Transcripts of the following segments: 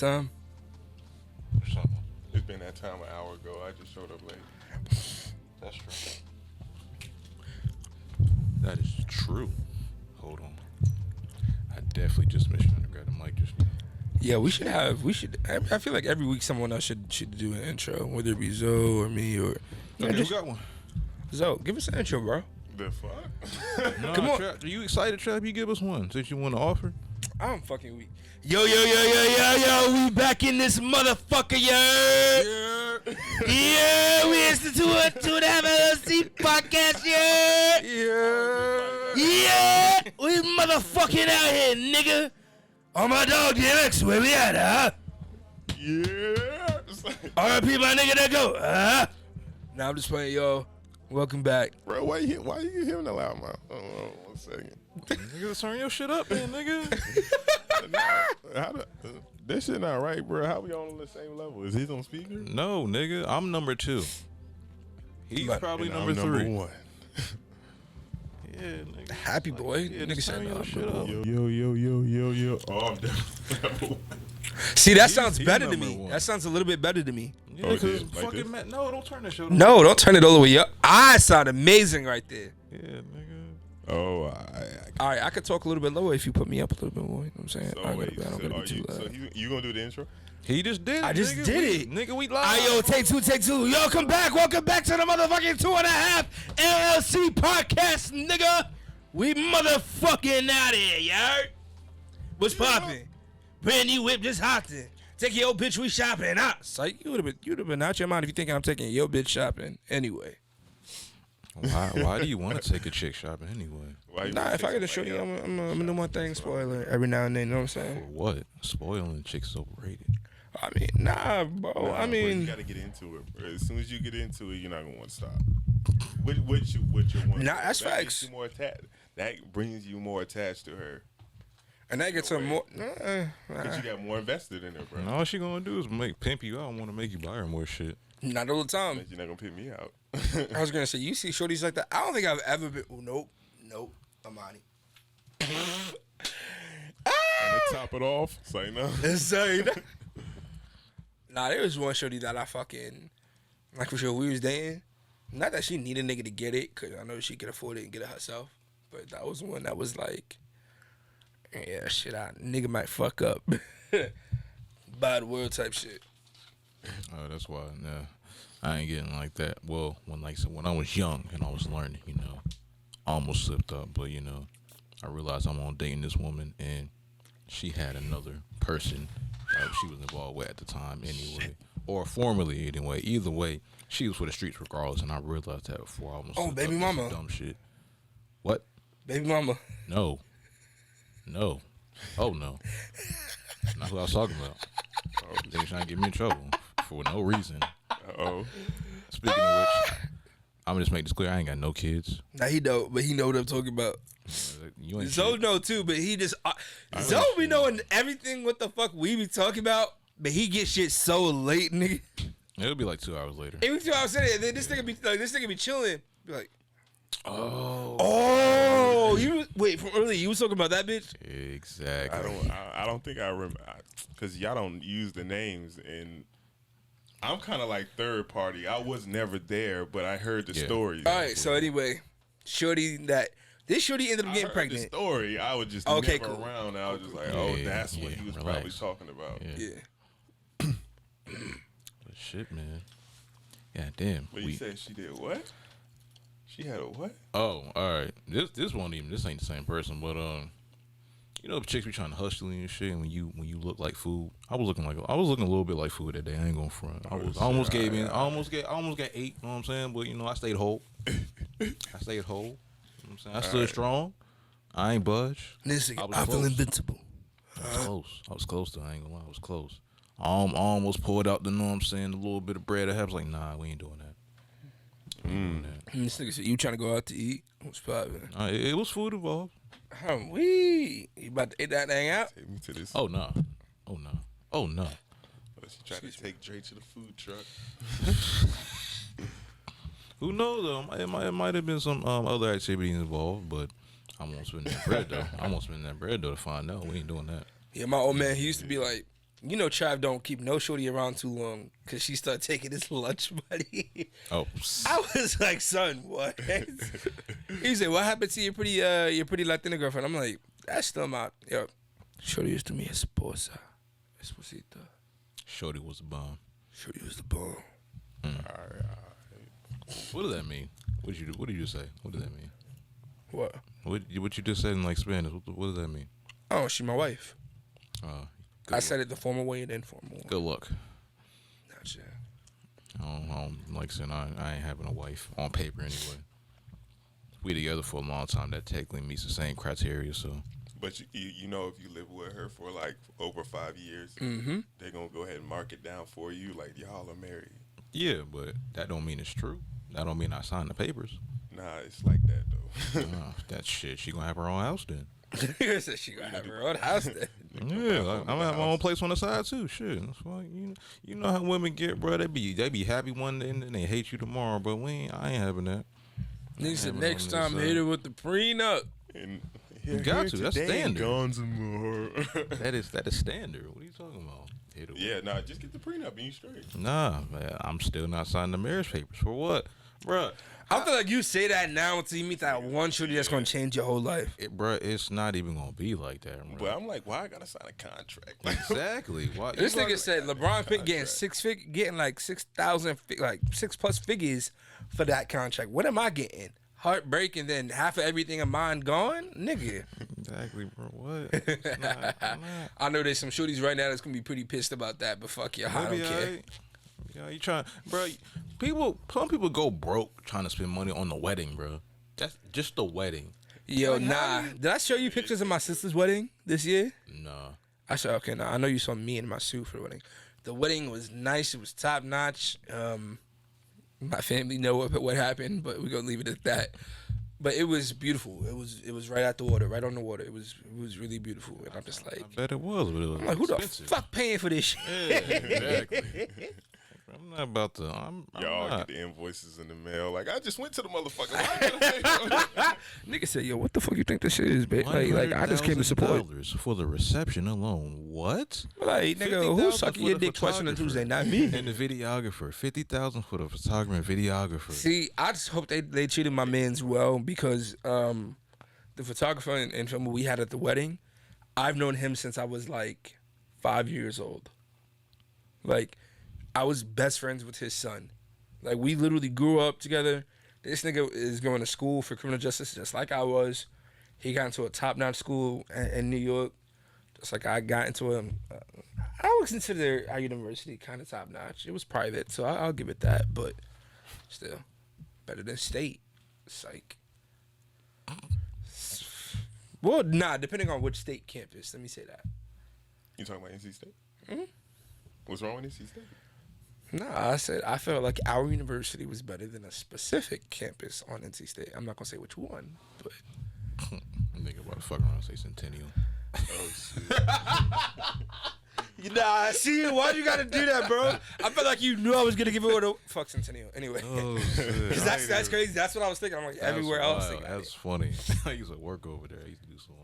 time? It's been that time an hour ago. I just showed up late. That's true. That is true. Hold on. I definitely just missed you undergrad. The mic just. Yeah, we should. I feel like every week someone else should do an intro, whether it be Zoe or me or. Okay, who got one? Zoe, give us an intro, bro. The fuck? No, Come on. Trav, are you excited, Trav? You give us one since you want to offer. I'm fucking weak. Yo, we back in this motherfucker, yeah. Yeah, we institute a 2.5 LLC podcast, yeah. Yeah, we motherfucking out here, nigga. Oh, my dog, DMX, where we at, huh? Yeah. R.I.P. my nigga that go, huh? Nah, I'm just playing, yo. Welcome back. Bro, why you hearing the loud mouth? Hold on 1 second. Nigga, turn your shit up, man, nigga. That shit not right, bro. How we on the same level? Is he on speaker? No, nigga, I'm number 2. He's probably And number I'm 3. Number 1. Yeah, nigga. Happy boy. Yeah, Nigga just said turn no. your shit up. Yo. Oh, I'm definitely number 1. See, that sounds he's better to number me. one. That sounds a little bit better to me. Yeah, Oh, because like fucking this? Matt. No, don't turn that shit up. No, don't turn it all the way up. I sound amazing right there. Yeah, nigga. Oh, All right, I could talk a little bit lower if you put me up a little bit more. You know what I'm saying? So I wait, don't gotta be too loud. you gonna do the intro? He just did it. I just nigga. did it. Nigga, we live. Alright, yo, take two. Yo, come back. Welcome back to the motherfucking 2.5 LLC podcast, nigga. We motherfucking out here, y'all. What's poppin'? Brand new whip just hopped in. Take your bitch, we shopping. Psych, you'd have been out your mind if you thinking I'm taking your bitch shopping anyway. Why do you want to take a chick shopping anyway? Nah, if I get to show you, I'm gonna do my thing, spoiler every now and then. You know what I'm For saying? what? Spoiling chicks is overrated. I mean, nah, bro. Nah, I bro, mean, you gotta get into it, bro. As soon as you get into it, you're not gonna want to stop. What you want? Nah, that's that facts. gets you more that brings you more attached to her. and that gets some more. Cause you got more invested in her, bro. And all she gonna do is pimp you out and want to make you buy her more shit. Not all the time. You're not gonna pick me out. I was gonna say, you see shorties like that. I don't think I've ever been. Oh, nope. Amani. And to top it off, say no. Insane. Nah, there was one shorty that I fucking like for sure. We was dating. Not that she needed a nigga to get it, cause I know she could afford it and get it herself. But that was one that was like, yeah, shit, nigga might fuck up. Bad word type shit. Oh, that's why. Nah, I ain't getting like that. Well, when I was young and I was learning, I almost slipped up. But I realized I'm on dating this woman and she had another person that she was involved with at the time anyway, or formerly anyway. Either way, she was for the streets regardless, and I realized that before I almost. Oh, slipped baby up. That's mama. some dumb shit. What? Baby mama. No. Oh no. That's not who I was talking about. They were trying to get me in trouble for no reason. Oh, Speaking of which, I'm gonna just make this clear. I ain't got no kids. Nah, he don't, but he know what I'm talking about. You ain't Zoe shit. know too, but he just Zoe be knowing everything what the fuck we be talking about, but he get shit so late, nigga. It'll be like 2 hours later. Every time I said it, then this nigga be chilling, be like, wait, from earlier you was talking about that bitch? Exactly. I don't think I remember, cause y'all don't use the names, and I'm kind of like third party. I was never there, but I heard the stories. All right, so anyway, this shorty ended up getting The pregnant. story, I was just Okay, never cool. around. I was just like, Yeah, that's what yeah, he was relax. probably talking about. Yeah. But shit, man. God damn. But you said she did what? She had a what? Oh, all right. This ain't the same person, but chicks be trying to hustle you and shit. And when you look like food, I was looking a little bit like food that day. I ain't gonna front. I almost got 8. You know what I'm saying? But I stayed whole. You know what I'm saying? I stood strong. I ain't budge. This nigga, I feel close. invincible. I was close though. I ain't gonna lie. I was close. I almost poured out the, know what I'm saying, the little bit of bread I had. I was like, nah, we ain't doing that. This nigga said, you trying to go out to eat? What's poppin'? It was food involved. You about to eat that thing out? Take me to this. Oh no. She tried to take Dre to the food truck. Who knows though? It might have been some other activities involved, but I won't spend that bread though. To find out. We ain't doing that. Yeah, my old man, he used to be like, You know, Trav don't keep no shorty around too long because she started taking his lunch money. Oh, I was like, son, what? He said, what happened to your pretty Latina girlfriend? I'm like, that's still my, yo, shorty used to me esposa. Esposita. Shorty was a bomb. Shorty was the bomb. All right. What does that mean? What did you just say? What does that mean? What? What you just said in like Spanish? What does that mean? Oh, she my wife. Good I luck. said it the formal way and informal way. Good luck. Gotcha. I don't like saying I ain't having a wife on paper anyway. We together for a long time. That technically meets the same criteria. So, But you know, if you live with her for like over 5 years, they're gonna go ahead and mark it down for you, like y'all are married. yeah, but that don't mean it's true. That don't mean I signed the papers. Nah, it's like that though. That shit. She gonna have her own house then. Said she gonna have her own house then. Yeah, I'm gonna have my own place on the side too. Shit, that's why you know how women get, bro. They be happy one day and then they hate you tomorrow. But I ain't having that. Nigga said having next on time this hit her with the prenup. And You got to. That's standard. Guns and more. That is standard. What are you talking about? Yeah, nah, just get the prenup and you straight. Nah, man, I'm still not signing the marriage papers for what, bruh. I feel like you say that now until you meet that one shorty that's gonna change your whole life. Bruh, it's not even gonna be like that, bro. But I'm like, why I gotta sign a contract? Exactly. Why? This You nigga like said LeBron Pitt getting like 6,000, like 6+ figures for that contract. What am I getting? Heartbreak and then half of everything of mine gone, nigga. Exactly, bro. What? It's not. I know there's some shorties right now that's gonna be pretty pissed about that, but fuck yeah, I don't care. Yeah, you trying, bro? Some people go broke trying to spend money on the wedding, bro. That's just the wedding. Yo, nah. Did I show you pictures of my sister's wedding this year? Nah. I said, okay, now I know you saw me in my suit for the wedding. The wedding was nice. It was top notch. My family know what happened, but we're gonna leave it at that. But it was beautiful. It was right at the water, right on the water. It was really beautiful, and I'm just like, I bet it was, but it was I'm like, who expensive. the fuck paying for this shit? Yeah, exactly. I'm not about to. I'm Y'all not. get the invoices in the mail. Like, I just went to the motherfucker. Nigga said, yo, what the fuck you think this shit is, bitch? Like I just came to support. $100,000 for the reception alone. What? Like, nigga, who's sucking your dick twice on a Tuesday? Not me. And the videographer, $50,000 for the photographer and videographer. See, I just hope they treated my mans well because the photographer and film we had at the wedding, I've known him since I was like 5 years old. Like, I was best friends with his son. Like, we literally grew up together. This nigga is going to school for criminal justice just like I was. He got into a top-notch school in New York, just like I got into a... I would consider our university kind of top-notch. It was private, so I'll give it that, but still, better than state. Psych. Well, nah, depending on which state campus. Let me say that. You talking about NC State? Mm-hmm. What's wrong with NC State? Nah, I said I felt like our university was better than a specific campus on NC State. I'm not gonna say which one, but Nigga about to fuck around and say Centennial. Oh, shit. nah, see, why'd you gotta do that, bro? I felt like you knew I was gonna give it a fuck Centennial. Anyway, Oh, shit. because that's crazy. That's what I was thinking. I'm like everywhere else. That's funny. I used to work over there. I used to do some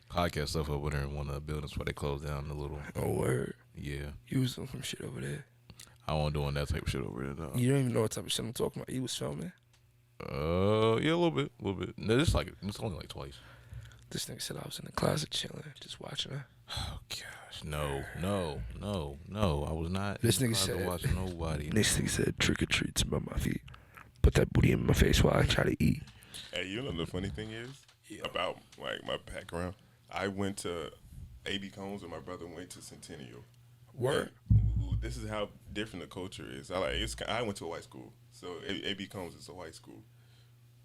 podcast stuff over there in one of the buildings where they closed down the little. Oh word. Yeah. You was doing some shit over there. I wasn't doing that type of shit over there, though. You don't even know what type of shit I'm talking about. You was filming. Yeah, a little bit. No, it's only like twice. This nigga said I was in the closet chilling, just watching her. Oh gosh, no. I was not. This in the nigga closet said- watching nobody. This nigga said trick or treats by my feet. Put that booty in my face while I try to eat. Hey, you know the funny thing is about like my background? I went to A.B. Combs and my brother went to Centennial. Word. This is how different the culture is. I went to a white school, so A.B. Combs is a white school.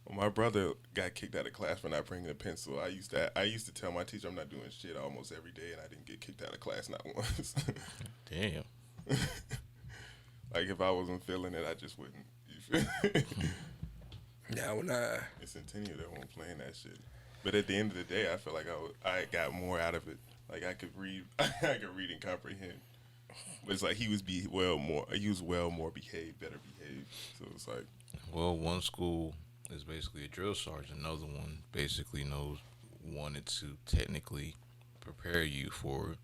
When my brother got kicked out of class for not bringing a pencil, I used to tell my teacher I'm not doing shit almost every day, and I didn't get kicked out of class not once. Damn. Like if I wasn't feeling it, I just wouldn't. You feel? Now when I In Centennial, they weren't playing that shit. But at the end of the day, I feel like I got more out of it. Like I could read and comprehend. But it's like he was well more behaved, better behaved. So it's like, Well, one school is basically a drill sergeant. Another one basically wanted to technically prepare you for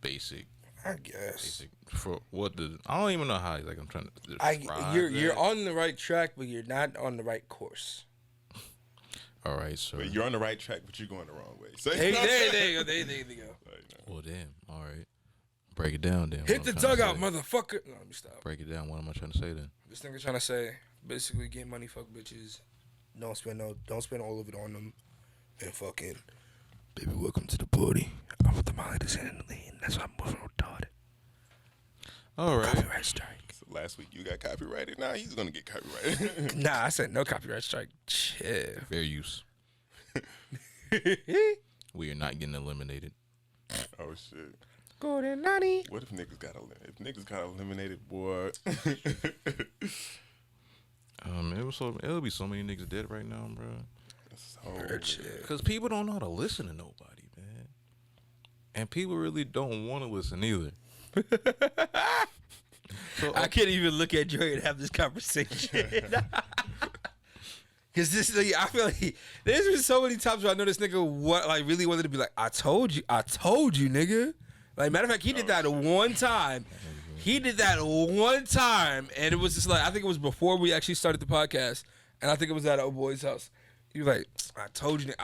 basic I guess. Basic for what the I don't even know how. Like I'm trying to describe You're that. on the right track, but you're not on the right course. All right, so But you're on the right track, but you're going the wrong way. So, There you go. There you go. well, damn. All right, break it down. Then Hit the dugout, motherfucker. No, let me stop. Break it down. What am I trying to say then? This nigga trying to say, basically, get money, fuck bitches. Don't spend all of it on them, and fucking. Baby, welcome to the party. I'm with the Molly that's in the lean. That's why I'm moving retarded. All right. Copyright strike. So last week you got copyrighted. Now he's gonna get copyrighted. Nah, I said no copyright strike. Chill. Fair use. We are not getting eliminated. Oh shit. Golden Nani. What if niggas got eliminated, boy? It'll be so many niggas dead right now, bro. So Because people don't know how to listen to nobody, man. And people really don't want to listen either. So I can't even look at Dre and have this conversation. Cause I feel like there's been so many times where I know this nigga really wanted to be like, I told you, nigga. Like, matter of fact, he did that one time. And it was just like, I think it was before we actually started the podcast, and I think it was at old boy's house. He was like, I told you,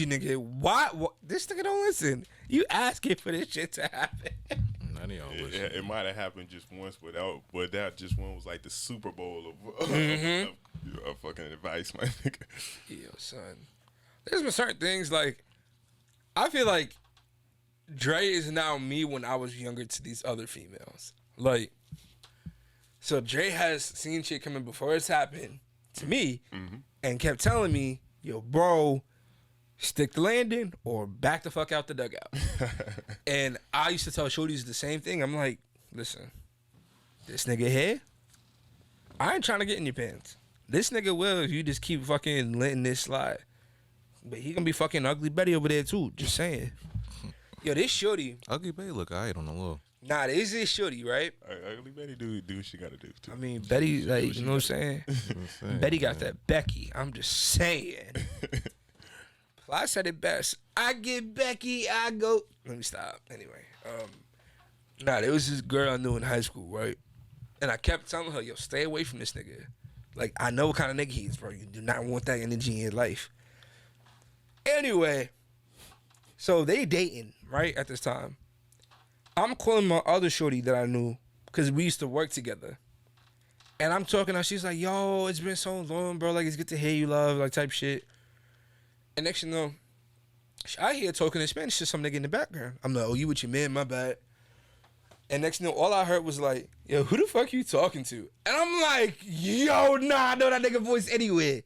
nigga. Why? This nigga don't listen. You asking for this shit to happen. none of y'all listen. it might have happened just once, but that just one was like the Super Bowl of fucking advice, my nigga. Yo, son. There's been certain things like, I feel like Dre is now me when I was younger to these other females. Like, so Dre has seen shit coming before it's happened to me and kept telling me, yo, bro, stick the landing or back the fuck out the dugout. And I used to tell shorties the same thing. I'm like, listen, this nigga here, I ain't trying to get in your pants. This nigga will if you just keep fucking letting this slide. But he gonna be fucking Ugly Betty over there too. Just saying. Yo, this shorty. Ugly Betty look alright on the low. Nah, this is shorty, right? Ugly Betty do what she gotta do too. I mean, Betty, like, you know what I'm saying? Betty got that Becky. I'm just saying. I said it best. I get Becky, I go. Let me stop. Anyway, there was this girl I knew in high school, right? And I kept telling her, yo, stay away from this nigga. Like, I know what kind of nigga he is, bro. You do not want that energy in your life. Anyway, so they dating, right, at this time. I'm calling my other shorty that I knew because we used to work together. And I'm talking to her. She's like, yo, it's been so long, bro. Like, it's good to hear you, love, like, type shit. And next thing you know, I hear talking in Spanish to some nigga in the background. I'm like, oh, you with your man, my bad. And next thing you know, all I heard was like, yo, who the fuck you talking to? And I'm like, yo, nah, I know that nigga voice anywhere.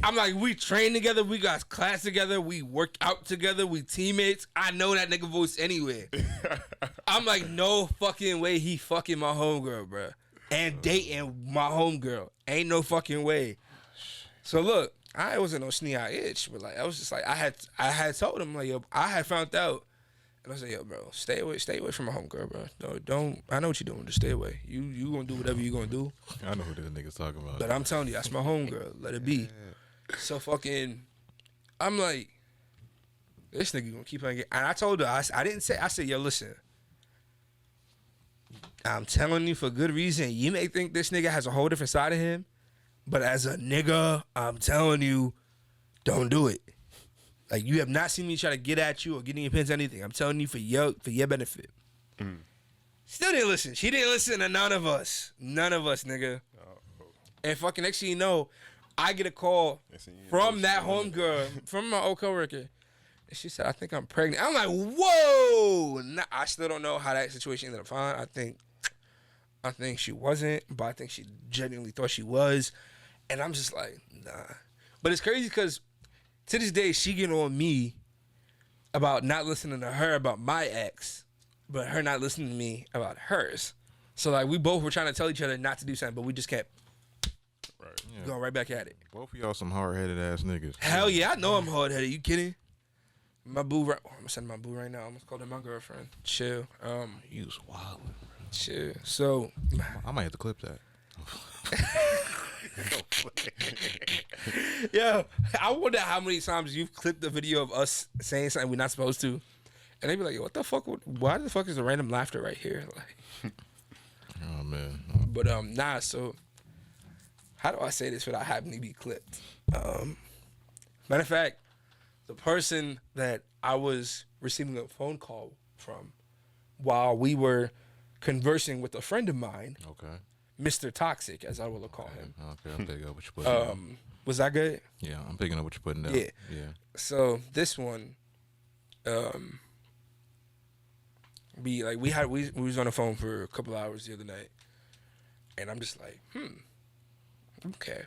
I'm like, we train together, we got class together, we work out together, we teammates. I know that nigga voice anywhere. I'm like, no fucking way he fucking my homegirl, bro. And dating my homegirl. Ain't no fucking way. So look, I wasn't no snee-eye itch, but like I was just like I had told him like, yo, I had found out, and I was like, yo, bro, stay away from my homegirl, bro. Don't I know what you're doing, just stay away. You gonna do whatever you gonna do. I know who this nigga's talking about. But I'm telling you, that's my homegirl. Let it be. So fucking, I'm like, this nigga gonna keep on getting. And I told her, I said, yo, listen, I'm telling you for good reason. You may think this nigga has a whole different side of him. But as a nigga, I'm telling you, don't do it. Like, you have not seen me try to get at you or get in your pants or anything. I'm telling you for your benefit. Still didn't listen. She didn't listen to none of us. None of us, nigga. And fucking next thing you know, I get a call from that homegirl, from my old coworker. And she said, I think I'm pregnant. I'm like, whoa. Nah, I still don't know how that situation ended up fine. I think she wasn't, but I think she genuinely thought she was. And I'm just like, nah. But it's crazy because to this day, she getting on me about not listening to her about my ex, but her not listening to me about hers. So, like, we both were trying to tell each other not to do something, but we just kept going right back at it. Both of y'all some hard-headed ass niggas. Hell yeah, I know I'm hard-headed. You kidding? My boo, I'm going to send my boo right now. I'm going to call her my girlfriend. Chill. You was wild. Chill. So, I might have to clip that. Yo, I wonder how many times you've clipped the video of us saying something we're not supposed to, And they be like, yo, what the fuck? Why the fuck is the random laughter right here? Like, Oh man. but nah. So how do I say this without having to be clipped? Matter of fact, the person that I was receiving a phone call from while we were conversing with a friend of mine, Okay. Mr. Toxic, as I will call him. Okay, I'm picking up what you're putting down. Was that good? Yeah, I'm picking up what you're putting down. Yeah. Yeah. So this one, we was on the phone for a couple hours the other night, and I'm just like, okay,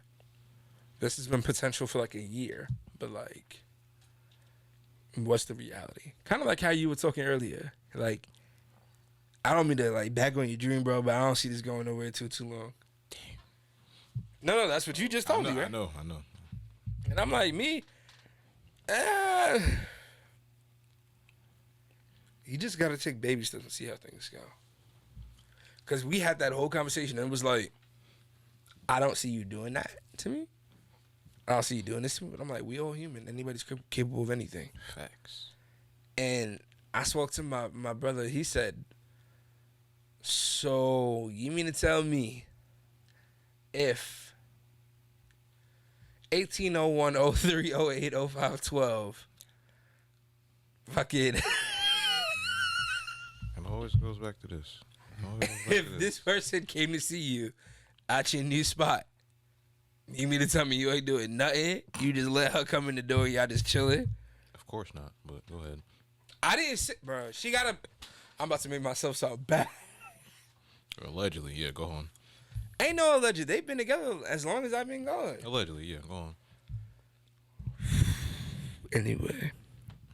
this has been potential for like a year, but like, what's the reality? Kind of like how you were talking earlier, like, I don't mean to like back on your dream, bro, but I don't see this going nowhere too long. Damn. No, that's what you just told me, right? I know. And I'm like, me, you just got to take baby steps and see how things go. Because we had that whole conversation and it was like, I don't see you doing that to me. I don't see you doing this to me. But I'm like, we all human. Anybody's capable of anything. Facts. And I spoke to my brother. He said, so you mean to tell me if 1801-0308-0512 fucking... It always goes back to this. If this person came to see you at your new spot, you mean to tell me you ain't doing nothing? You just let her come in the door, y'all just chilling? Of course not, but go ahead. I didn't sit, bro. She got to... I'm about to make myself sound bad. Allegedly, yeah, go on. Ain't no alleged. They've been together as long as I've been going. Allegedly, yeah, go on. Anyway.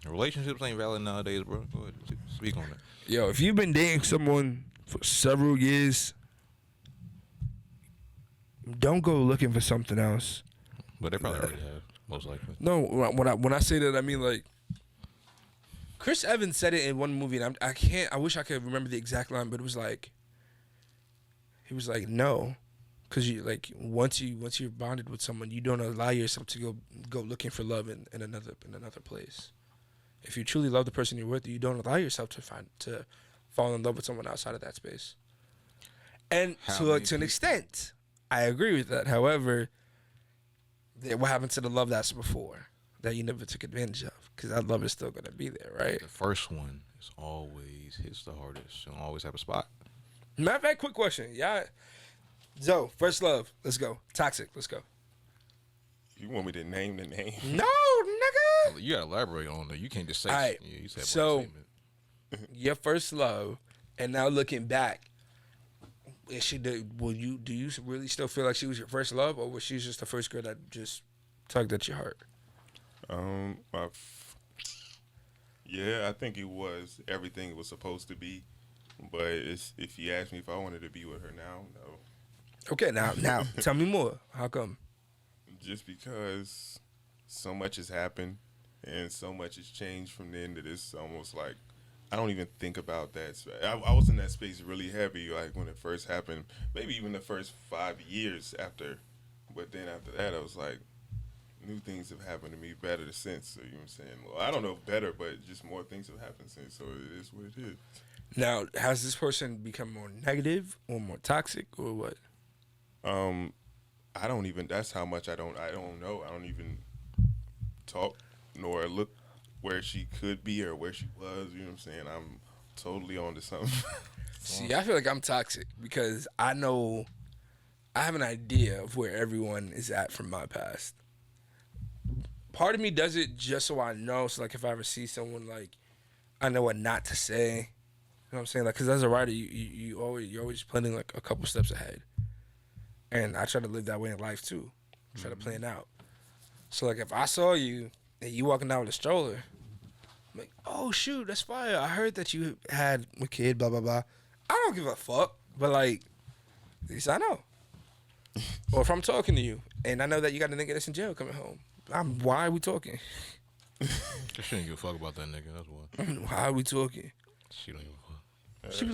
Relationships ain't valid nowadays, bro. Go ahead, speak on it. Yo, if you've been dating someone for several years, don't go looking for something else. But they probably already have, most likely. No, when I say that, I mean like Chris Evans said it in one movie, and I wish I could remember the exact line, but it was like, he was like, no, because you like once you're bonded with someone, you don't allow yourself to go looking for love in another place. If you truly love the person you're with, you don't allow yourself to fall in love with someone outside of that space. And to an extent, I agree with that. However, what happened to the love that's before that you never took advantage of? Because that love is still gonna be there, right? The first one is always hits the hardest. You don't always have a spot. Matter of fact, quick question, yeah. Zoe, first love, let's go. Toxic, let's go. You want me to name the name? No, nigga. You gotta elaborate on it. You can't just say. All right. Yeah, you said So, one statement. your first love, and now looking back, is she? Do you really still feel like she was your first love, or was she just the first girl that just tugged at your heart? Yeah, I think it was everything it was supposed to be. But if you ask me if I wanted to be with her now, no. Okay, now tell me more. How come? Just because so much has happened and so much has changed from then to this, almost like I don't even think about that. I was in that space really heavy, like when it first happened, maybe even the first 5 years after. But then after that, I was like, new things have happened to me better since. So, you know what I'm saying? Well, I don't know if better, but just more things have happened since. So it is what it is. Now, has this person become more negative or more toxic or what? I don't even. That's how much I don't know. I don't even talk nor look where she could be or where she was. You know what I'm saying? I'm totally on to something. See, I feel like I'm toxic because I have an idea of where everyone is at from my past. Part of me does it just so I know. So, like, if I ever see someone, like, I know what not to say. You know what I'm saying? Like, because as a writer, you're always planning, like, a couple steps ahead. And I try to live that way in life, too. Try to plan out. So, like, if I saw you and you walking down with a stroller, I'm like, oh, shoot, that's fire. I heard that you had a kid, blah, blah, blah. I don't give a fuck. But, like, at least I know. Or if I'm talking to you and I know that you got a nigga that's in jail coming home, why are we talking? She shouldn't give a fuck about that nigga. That's why. Why are we talking? She don't give a fuck. She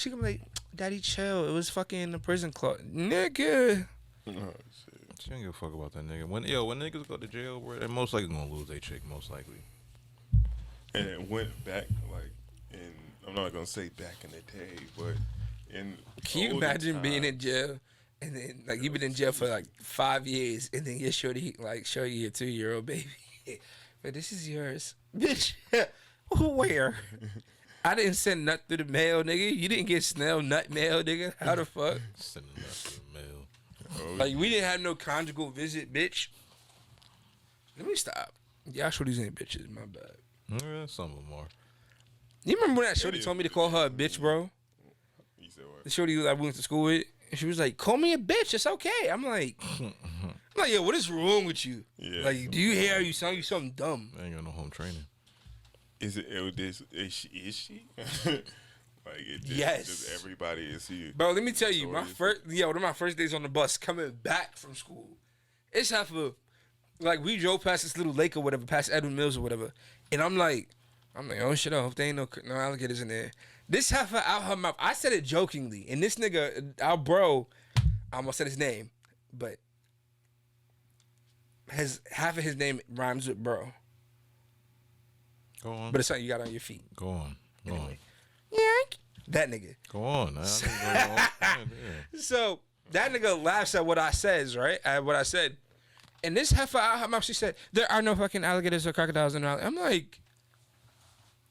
be like, Daddy, chill. It was fucking a prison clause, nigga. Oh, shit. She don't give a fuck about that nigga. When niggas go to jail, bro, they're most likely gonna lose their chick. Most likely. And it went back, like, in, I'm not going to say back in the day, but in Can you older imagine being in times. jail and then like you've been in jail for like 5 years and then your shorty like show you your 2-year-old baby? But this is yours, bitch. Where? I didn't send nut through the mail, nigga. You didn't get snail nut mail, nigga. How the fuck? Sending that to the mail. Like we didn't have no conjugal visit, bitch. Let me stop. Y'all shorties ain't bitches. My bad. Yeah, some of them are. You remember when that shorty is told me to call her a bitch, bro? You said The what? shorty I went to school with, and she was like, "Call me a bitch. It's okay." I'm like, yo, what is wrong with you? Yeah. Like, do you hear you sound you something dumb? I ain't got no home training. Is she? Like, it just, Yes. just everybody is here. Bro, let me tell you, my Stories. one of my first days on the bus coming back from school. It's half of, like, we drove past this little lake or whatever, past Edwin Mills or whatever, and I'm like, oh shit, I hope there ain't no alligators in there. This half of out her mouth, I said it jokingly, and this nigga, our bro, I almost said his name, but half of his name rhymes with bro, Go on. but it's something you got on your feet. Go on. Go on. Yank. That nigga. Go on. Yeah. So that nigga laughs at what I says, right? At what I said. And this heifer out her mouth, she said, there are no fucking alligators or crocodiles in the valley. I'm like,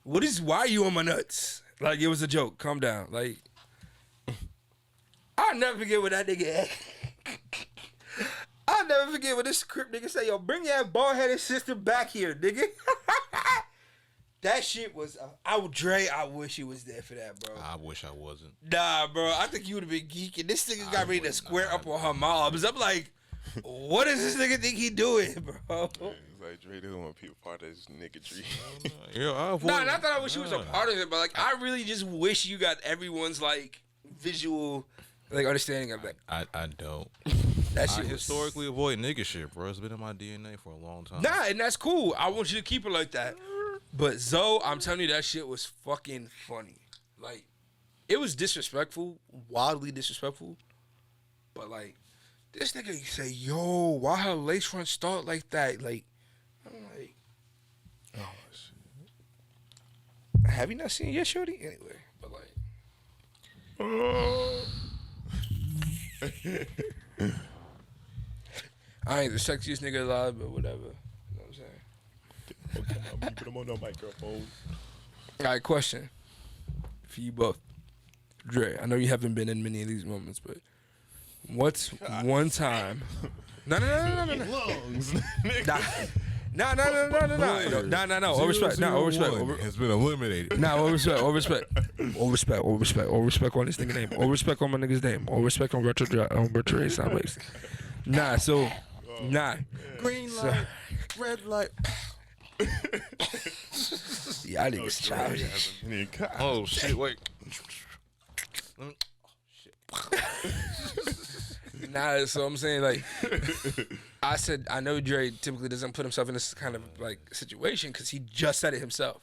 why are you on my nuts? Like, it was a joke. Calm down. Like, I'll never forget what that nigga I'll never forget what this crip nigga say, yo, bring your bald-headed sister back here, nigga. That shit was, I wish he was there for that, bro. I wish I wasn't. Nah, bro, I think you would have been geeking. This nigga got ready to square up on her moms. I'm like, what does this nigga think he doing, bro? It's like Dre doesn't want people part of his niggatry. Yeah, I avoid. Nah, not that I wish he was a part of it, but like, I really just wish you got everyone's like visual, like understanding of that. I don't. That I shit was historically avoid nigga shit, bro. It's been in my DNA for a long time. Nah, and that's cool. I want you to keep it like that. But Zoe, I'm telling you, that shit was fucking funny. Like, it was disrespectful, wildly disrespectful. But like, this nigga say, "Yo, why her lace front start like that?" Like, I'm like, Oh, shit. have you not seen your shorty anyway? But like, I ain't the sexiest nigga alive, but whatever. You know what I'm saying? Put him on the microphone. All right, question for you both. Dre, I know you haven't been in many of these moments, but what's one time? No. Lungs. No. All respect. No, all respect. Has been eliminated. Nah, all respect. All respect on this nigga name. All respect on my nigga's name. All respect on retro soundwaves. Nah, so nah. Green light, red light. Y'all niggas childish. Oh shit! Wait. Nah, so I'm saying like, I said I know Dre typically doesn't put himself in this kind of like situation because he just said it himself.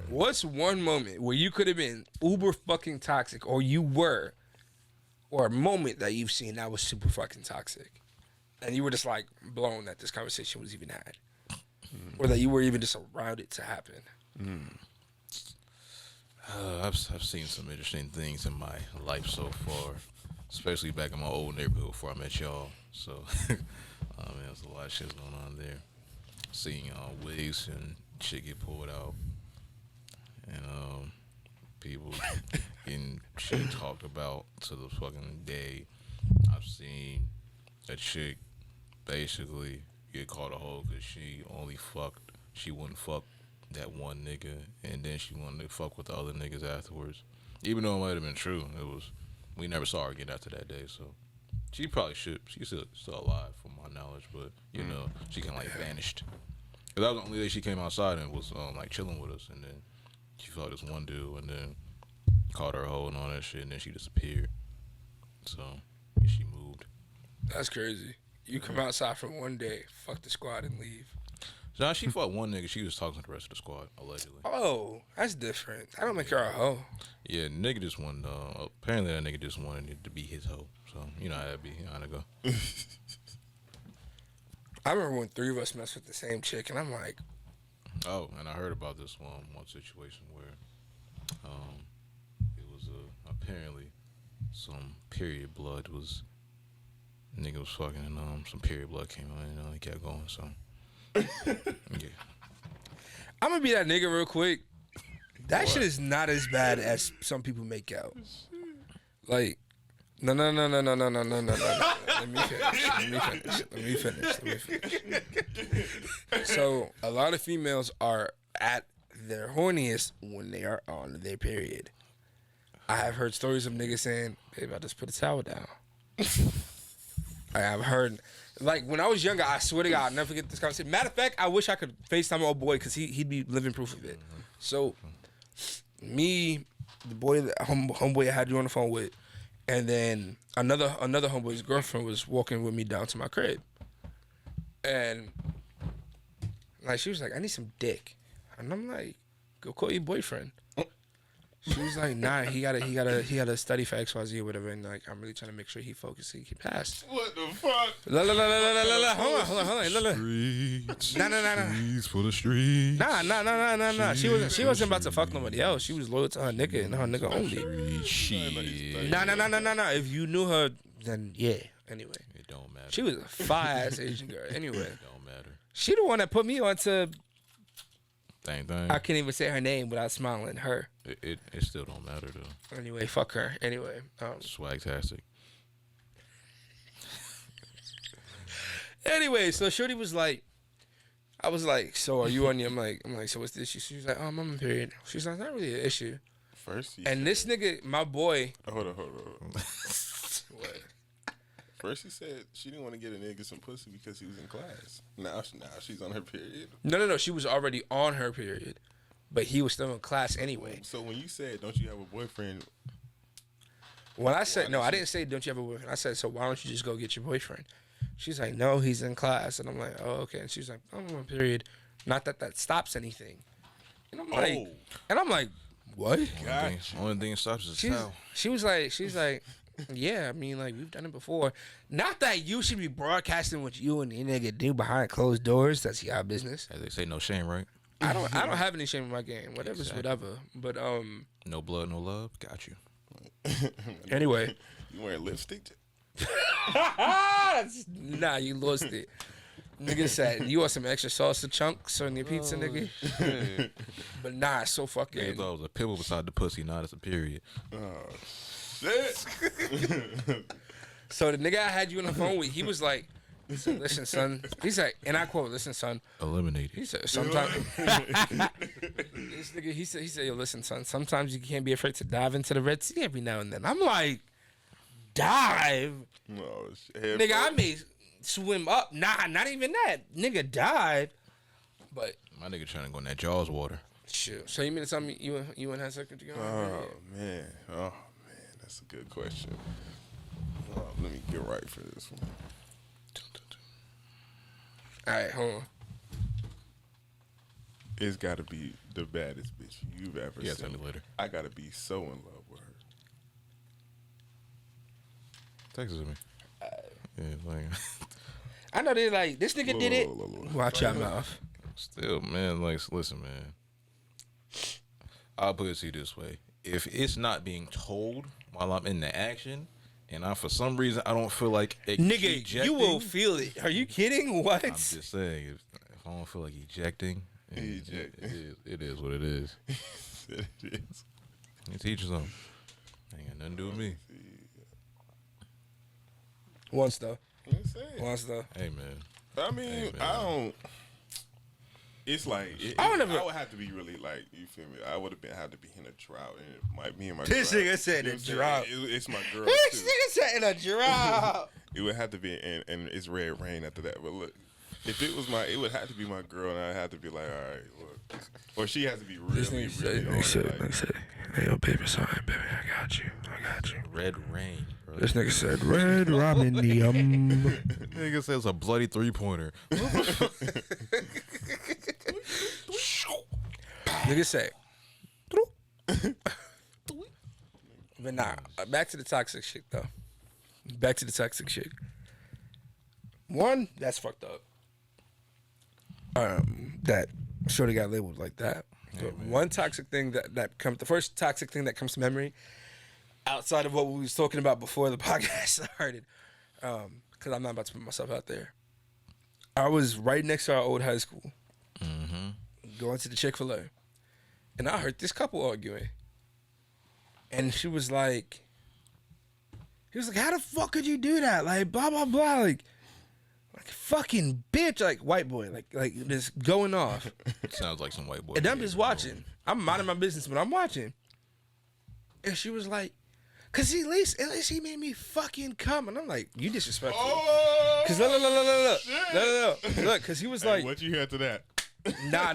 What's one moment where you could have been uber fucking toxic, or you were, or a moment that you've seen that was super fucking toxic, and you were just like blown that this conversation was even had, or that you were even just around it to happen? I've seen some interesting things in my life so far, especially back in my old neighborhood before I met y'all. So, man, there's a lot of shit going on there. Seeing wigs and shit get pulled out, and people getting shit talked about to the fucking day. I've seen a chick basically get called a hoe because she wouldn't fuck that one nigga, and then she wanted to fuck with the other niggas afterwards. Even though it might have been true, we never saw her again after that day. So she probably should. She's still alive, from my knowledge, but you know, she kind of like vanished. 'Cause that was the only day she came outside and was like chilling with us, and then she fucked this one dude, and then called her a hoe and all that shit, and then she disappeared. So yeah, she moved. That's crazy. You come outside for one day, fuck the squad, and leave. So she fucked one nigga. She was talking to the rest of the squad, allegedly. Oh, that's different. I don't make her a hoe. Yeah, nigga just wanted. Apparently, that nigga just wanted it to be his hoe. So you know how that be. You know how to go. I remember when 3 of us messed with the same chick, and I'm like, Oh, and I heard about this one situation where it was apparently some period blood was nigga was fucking and some period blood came on and he kept going. So yeah, I'm gonna be that nigga real quick. That shit is not as bad as some people make out. Like, no. Let me finish. So, a lot of females are at their horniest when they are on their period. I have heard stories of niggas saying, babe, I just put a towel down. I've heard, like, when I was younger, I swear to God, I'll never forget this conversation. Matter of fact, I wish I could FaceTime my old boy because he'd be living proof of it. So, me, the boy, homeboy I had you on the phone with, and then another homeboy's girlfriend was walking with me down to my crib. And, like, she was like, I need some dick. And I'm like, go call your boyfriend. She was like, nah, he gotta study for XYZ or whatever, and like I'm really trying to make sure he focuses, he can pass. What the fuck? Hold on. streets, Nah. streets for the streets. Nah. She wasn't about to fuck nobody else. She was loyal to her nigga and her nigga only. Shit. Nah. If you knew her, then yeah. Anyway, It don't matter. she was a fire-ass Asian girl. Anyway, It don't matter. she the one that put me onto. Thing. I can't even say her name without smiling. Her. It still don't matter though. Anyway, fuck her. Anyway, Swagtastic. Anyway, so Shorty was like, I was like, so are you on your? I'm like, so what's the issue? She was like, I'm on my period. She's like, it's not really an issue. First, And this nigga, my boy. Hold on. What? First, he said she didn't want to get a nigga some pussy because he was in class. Now she's on her period. No. She was already on her period, but he was still in class anyway. So when you said, "Don't you have a boyfriend?" When I said no, I didn't say don't you have a boyfriend. I said, so why don't you just go get your boyfriend? She's like, no, he's in class, and I'm like, oh okay. And she's like, I'm on my period. Not that stops anything. And I'm like, what? Only thing that stops is a towel. She's like, yeah, I mean, like, we've done it before. Not that you should be broadcasting what you and the nigga do behind closed doors. That's your business. As they say, no shame, right? I don't have any shame in my game. Whatever's whatever. But No blood, no love. Got you. anyway. You wearing lipstick? Nah, you lost it. Nigga said, you want some extra salsa chunks on your pizza, nigga? But nah, it's so fucking. They thought it was a pimple beside the pussy, not as a period. Shit. So the nigga I had you on the phone with, he said, listen, son. He's like, and I quote, listen, son. Eliminated. He said, sometimes. This nigga, he said, yo, listen, son. Sometimes you can't be afraid to dive into the Red Sea every now and then. I'm like, dive? No shit. Nigga, I may swim up. Nah, not even that. Nigga, dive. But. My nigga trying to go in that Jaws water. Shoot. So you mean to tell me you and her second together? Oh man, that's a good question. Let me get right for this one. All right, hold on. It's got to be the baddest bitch you've ever Yeah, seen. tell me later. I got to be so in love with her. Text it to me. Yeah, like I know they like this nigga did it. Look. Watch your mouth. still, man. Like, listen, man. I'll put it to you this way: if it's not being told while I'm in the action, and for some reason I don't feel like Nigga, ejecting, you will feel it. Are you kidding? What? I'm just saying, if I don't feel like ejecting, it is what it is. It is. You teach you something. Ain't got nothing to do with me. Once though. Once though. Hey, man. I mean, I don't. It's like I would have to be really like, you feel me? I would have to be in a drought, and me and my This girl, nigga said you know a what I'm drought. saying? It's my girl This too. nigga said in a drought. It would have to be, and it's red rain after that. But look, if it was it would have to be my girl, and I'd have to be like, all right, look, or she has to be really, really on it. Like, hey, yo, baby, sorry, baby, I got you. Red rain. Bro. This nigga said, red ramen, Nigga says a bloody 3-pointer. Nigga say. But nah, back to the toxic shit though. Back to the toxic shit. One, that's fucked up. That Shorty got labeled like that. The one toxic thing the first toxic thing that comes to memory, outside of what we was talking about before the podcast started, because I'm not about to put myself out there. I was right next to our old high school, going to the Chick-fil-A, and I heard this couple arguing, and he was like, how the fuck could you do that? Like, blah, blah, blah. Like fucking bitch. Like, white boy. Like just going off. Sounds like some white boy. And I'm just watching. I'm minding my business, but I'm watching. And she was like, cause at least he made me fucking come. And I'm like, you disrespectful. Oh, Cause look, cause he was like, what you hear to that? Nah.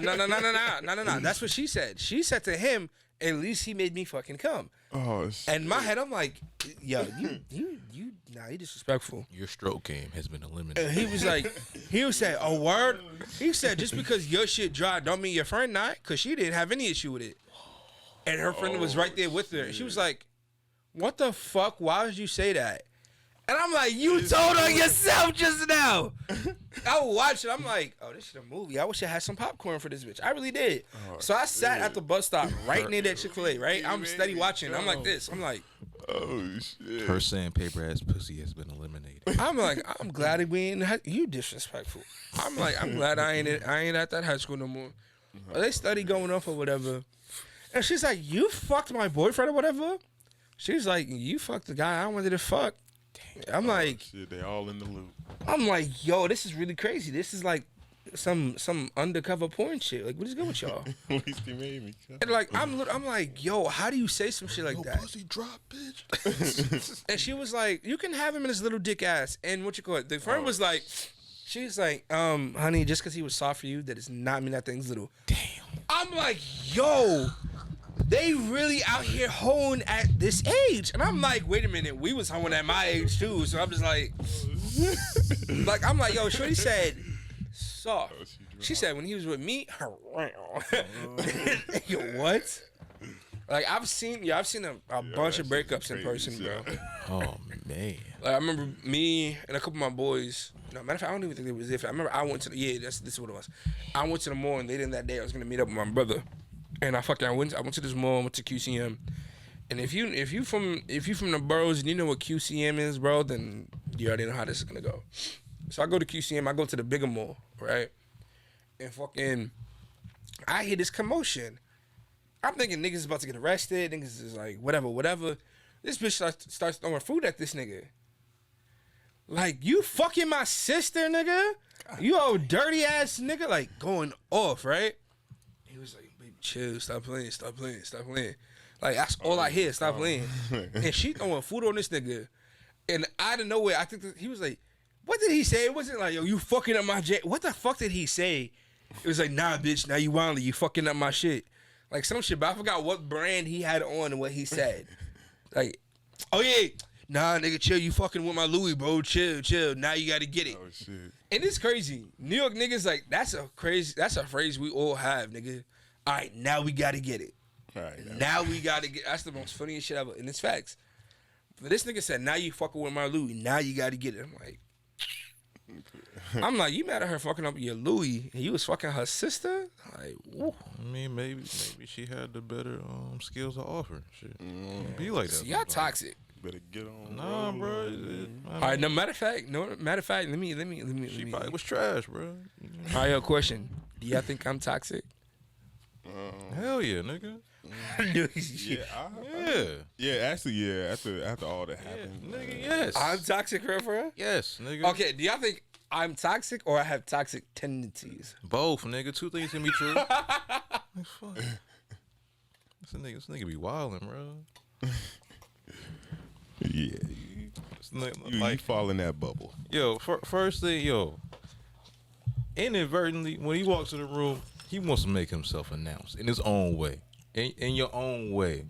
That's what she said. She said to him, at least he made me fucking come. Oh, shit. And in my head, I'm like, yo, you disrespectful. Your stroke game has been eliminated. And he was like, he would say, a word? He said, just because your shit dry don't mean your friend not, because she didn't have any issue with it. And her friend was right there with her. And she was like, what the fuck? Why would you say that? And I'm like, you told her yourself just now. I would watch it. I'm like, oh, this shit a movie. I wish I had some popcorn for this bitch. I really did. Oh, so I sat at the bus stop right near that Chick-fil-A, right? I'm steady watching. I'm like this. I'm like, oh, shit. Her sandpaper ass pussy has been eliminated. I'm like, I'm glad we ain't. You disrespectful. I'm like, I'm glad I ain't at that high school no more. They study going off or whatever. And she's like, you fucked my boyfriend or whatever. She's like, you fucked the guy I wanted to fuck. I'm like, shit, they all in the loop. I'm like, yo, this is really crazy. This is like some undercover porn shit. Like, what is good with y'all? At least he made me. And like, I'm like, yo, how do you say some shit like that? Pussy drop, bitch. And she was like, you can have him in his little dick ass. And what you call it? The friend was like, she's like, honey, just because he was soft for you, that does not mean that thing's little. Damn. I'm like, yo, they really out here hoeing at this age. And I'm like, wait a minute, we was hoeing at my age too. So I'm just like, I'm like, yo, shorty said soft. She said when he was with me, yo, what? Like I've seen a bunch of breakups in person, bro. Oh man. Like I remember me and a couple of my boys. No, matter of fact, I don't even think it was different. I remember I went to this is what it was. I went to the mall and later in that day I was gonna meet up with my brother. And I went to this mall, went to QCM. And if you from the boroughs and you know what QCM is, bro, then you already know how this is gonna go. So I go to QCM, I go to the bigger mall, right? And fucking I hear this commotion. I'm thinking niggas is about to get arrested, niggas is like whatever. This bitch starts throwing food at this nigga. Like, you fucking my sister, nigga? You old dirty ass nigga, like going off, right? He was like, baby, chill, stop playing. Like, that's all I hear, stop playing. And she throwing food on this nigga. And out of nowhere, I think he was like, what did he say? It wasn't like, yo, you fucking up my jet. What the fuck did he say? It was like, nah, bitch, now you wildly, you fucking up my shit. Like some shit, but I forgot what brand he had on and what he said. Like, oh yeah, nah, nigga, chill, you fucking with my Louis, bro, chill. Now you gotta get it. Oh shit. And it's crazy. New York niggas, like, that's a phrase we all have, nigga. All right, now we gotta get it. All right. Now we gotta get. That's the most funniest shit ever, and it's facts. But this nigga said, now you fucking with my Louis, now you gotta get it. I'm like, you mad at her fucking up your Louis, and you was fucking her sister? Like, woo. I mean, maybe she had the better skills to offer. Shit, be like that. See, y'all toxic. Better get on. Nah, bro. All right, no matter of fact, let me. She probably was trash, bro. All right, yo, question. Do y'all think I'm toxic? Hell yeah, nigga. Yeah, actually, yeah. After all that happened, Nigga, yes. I'm toxic, for real? Yes, nigga. Okay, do y'all think I'm toxic or I have toxic tendencies? Both, nigga. Two things can be true. Like, fuck. This nigga be wildin', bro. yeah, you fall in that bubble. Yo, first thing, inadvertently, when he walks in the room, he wants to make himself announced in his own way. In your own way.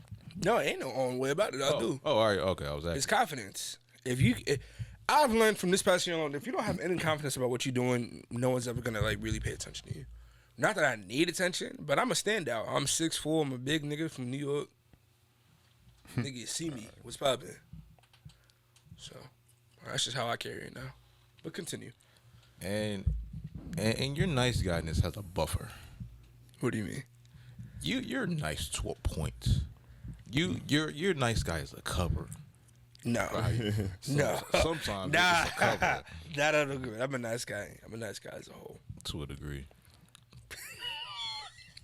No, ain't no own way about it. I do. Oh, all right. Okay, I was asking. It's confidence. I've learned from this past year alone, if you don't have any confidence about what you're doing, no one's ever gonna like really pay attention to you. Not that I need attention, but I'm a standout. I'm 6'4", I'm a big nigga from New York. Nigga, you see me. What's poppin'? So that's just how I carry it now. But continue. And your nice guyness has a buffer. What do you mean? You're nice to a point. You're a nice guy as a cover. No. Right? No. Sometimes Nah. it's a cover I don't agree. I'm a nice guy. I'm a nice guy as a whole. to a degree.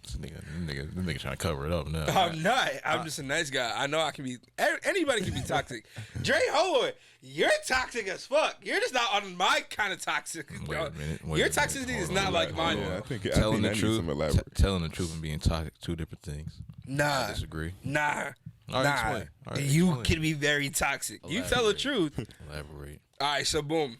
This nigga trying to cover it up now. I'm not. I'm just a nice guy. I know I can be. Anybody can be toxic. Dre Howard, you're toxic as fuck. You're just not on my kind of toxic. Wait a minute. Your toxicity is not like mine. Yeah, I think Telling I the need truth, some elaborate. telling the truth and being toxic, two different things. Nah. I disagree. Nah. All right, Nah. explain. All right, You explain. can be very toxic. You tell the Elaborate. truth. Elaborate. All right, so boom.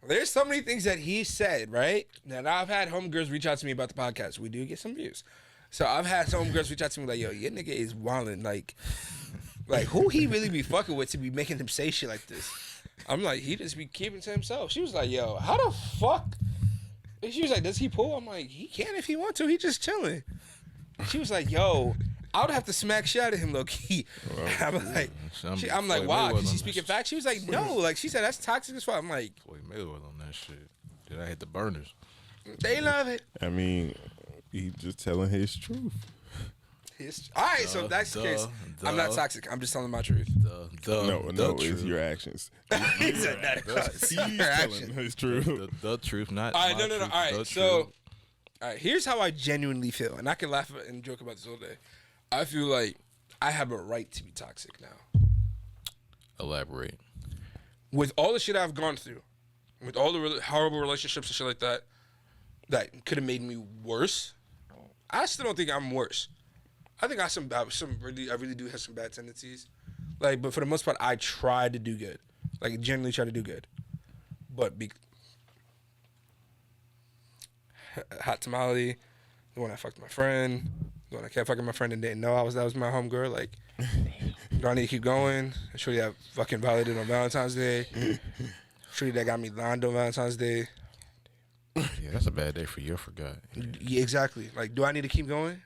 There's so many things that he said, right? Now I've had homegirls reach out to me about the podcast. We do get some views. So I've had some homegirls reach out to me like, yo, your nigga is wildin'. Like who he really be fucking with to be making him say shit like this? I'm like, he just be keeping to himself. She was like, yo, how the fuck? And she was like, does he pull? I'm like, he can if he want to. He just chilling. She was like, yo, I would have to smack shit out of him low key. I'm like, I'm like, why? Because he's speaking facts. She was like, no. Like she said, that's toxic as fuck. I'm like, Floyd Mayweather on that shit. Did I hit the burners? they love it. I mean, he just telling his truth. All right, so that's the case. I'm not toxic. I'm just telling my truth. The No, it's truth. your actions. He said that. He's telling his truth. The truth, not All right, my no. truth, All right, the so, truth. all right, here's how I genuinely feel, and I can laugh and joke about this all day. I feel like I have a right to be toxic now. Elaborate. With all the shit I've gone through, with all the horrible relationships and shit like that, that could have made me worse. I still don't think I'm worse. I think I really do have some bad tendencies. Like, but for the most part, I try to do good. Like, generally try to do good. But hot tamale, the one I fucked my friend, the one I kept fucking my friend and didn't know that was my homegirl. Like, do I need to keep going? Shorty that fucking violated on Valentine's Day. Shorty that got me lined on Valentine's Day. Yeah, that's a bad day for you. I forgot. Yeah, exactly. Like, do I need to keep going?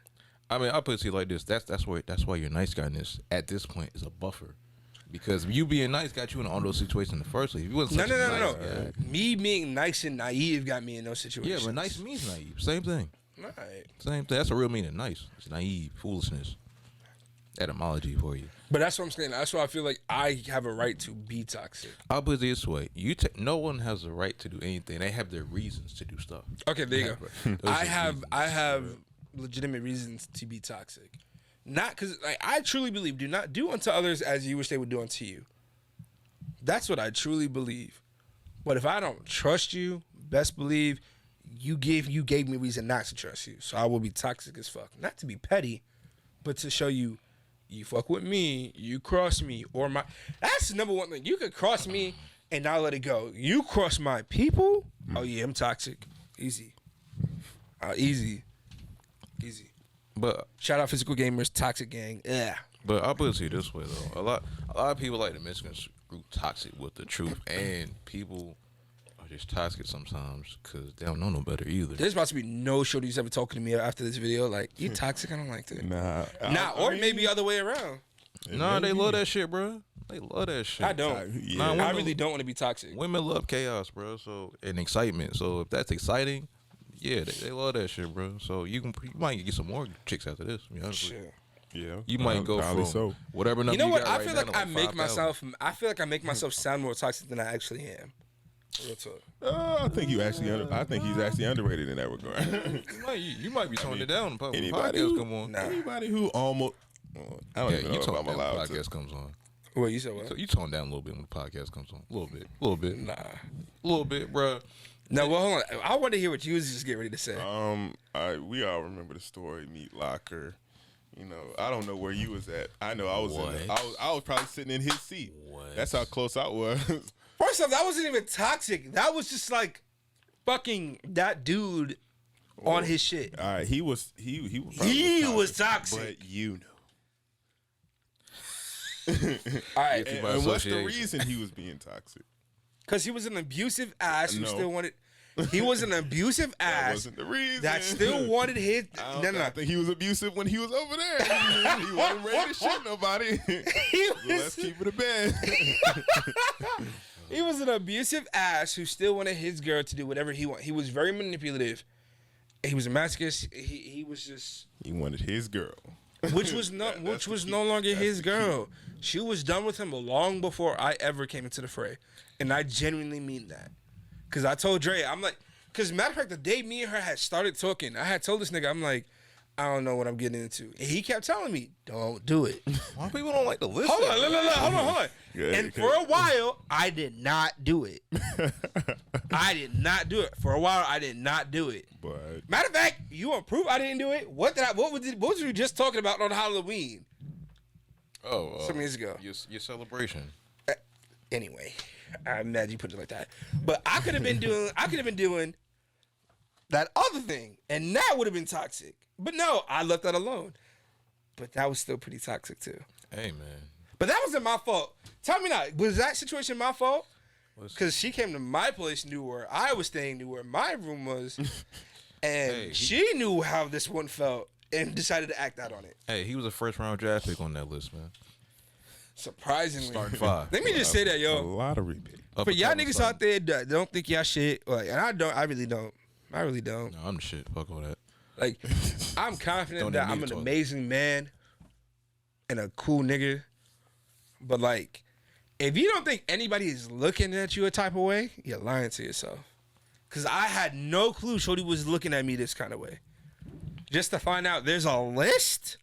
I mean, I'll put it to you like this. That's why your nice guyness at this point is a buffer. Because you being nice got you in all those situations in the first place. If you wasn't such a nice guy- Me being nice and naive got me in those situations. Yeah, but nice means naive. Same thing. Right. Same thing. That's a real meaning. Nice. It's naive. Foolishness. Etymology for you. But that's what I'm saying. That's why I feel like I have a right to be toxic. I'll put it this way. No one has a right to do anything. They have their reasons to do stuff. Okay, there you go. Those are I reasons. have legitimate reasons to be toxic. Not because I truly believe do not do unto others as you wish they would do unto you. That's what I truly believe. But if I don't trust you, best believe you gave me reason not to trust you. So I will be toxic as fuck. Not to be petty, but to show you fuck with me, you cross me, or my. That's the number one thing. You could cross me and not let it go. You cross my people. Oh yeah, I'm toxic. Easy. Easy. But Shout out Physical Gamers, Toxic Gang. Yeah. But I'll put it to you this way though. A lot of people like to misconstrue toxic with the truth, and people are just toxic sometimes because they don't know no better either. There's about to be no shorties ever talking to me after this video. Like, you toxic? I don't like that. Or maybe other way around. Nah, they love that shit, bro. They love that shit. I don't. Yeah. I really don't want to be toxic. Women love chaos, bro. So and excitement. So if that's exciting, yeah, they love that shit, bro. So you might get some more chicks after this. To be honest with you. Shit. Yeah, You might go probably from whatever number You know what? got I right feel now like to I make 5,000. myself sound more toxic than I actually am. Real talk. I think he's actually underrated in that regard. You might be toning it down. When Anybody podcast who, come on. anybody who almost, I don't Yeah, even you know if tone I'm down when allowed the to. podcast comes on. What you said? What? So you tone down a little bit when the podcast comes on. A little bit. Nah. A little bit, bro. No, well, hold on. I want to hear what you was just getting ready to say. We all remember the story, Meat Locker. You know, I don't know where you was at. I know I was I was probably sitting in his seat. What? That's how close I was. First off, that wasn't even toxic. That was just like fucking that dude on his shit. All right, he was toxic. but you All right. By know. And what's the association. reason he was being toxic? Because he was an abusive ass who No. still wanted. He was an abusive That ass wasn't the reason. that still wanted his. I think he was abusive when he was over there. He wasn't ready to shoot nobody. So let's keep it a bed. He was an abusive ass who still wanted his girl to do whatever he wanted. He was very manipulative, He was a masochist. He was just, He wanted his girl. which was no longer his girl. She was done with him long before I ever came into the fray, and I genuinely mean that. Cause I told Dre, I'm like, cause matter of fact, the day me and her had started talking, I had told this nigga, I'm like, I don't know what I'm getting into, and he kept telling me, don't do it. Why people don't like to listen? Hold on, hold on. Yeah, And for a while, I did not do it. I did not do it. For a while, I did not do it. But Matter of fact, you want proof I didn't do it? What was you just talking about on Halloween? Some years ago. Your celebration. Anyway, I'm mad you put it like that. But I could have been doing that other thing, and that would have been toxic. But no, I left that alone. But that was still pretty toxic too. Hey, man. But that wasn't my fault. Tell me now, was that situation my fault? Because she came to my place, knew where I was staying, knew where my room was, and she knew how this one felt, and decided to act out on it. Hey, he was a first-round draft pick on that list, man. Surprisingly. Starting 5. Let me just say that, a yo. lottery pick. For y'all niggas out there that don't think y'all shit, like, and I really don't. I really don't. No, I'm the shit. Fuck all that. Like, I'm confident Don't that even I'm need an to talk. amazing man and a cool nigga. But, like, if you don't think anybody is looking at you a type of way, you're lying to yourself. Because I had no clue Shorty was looking at me this kind of way. Just to find out there's a list?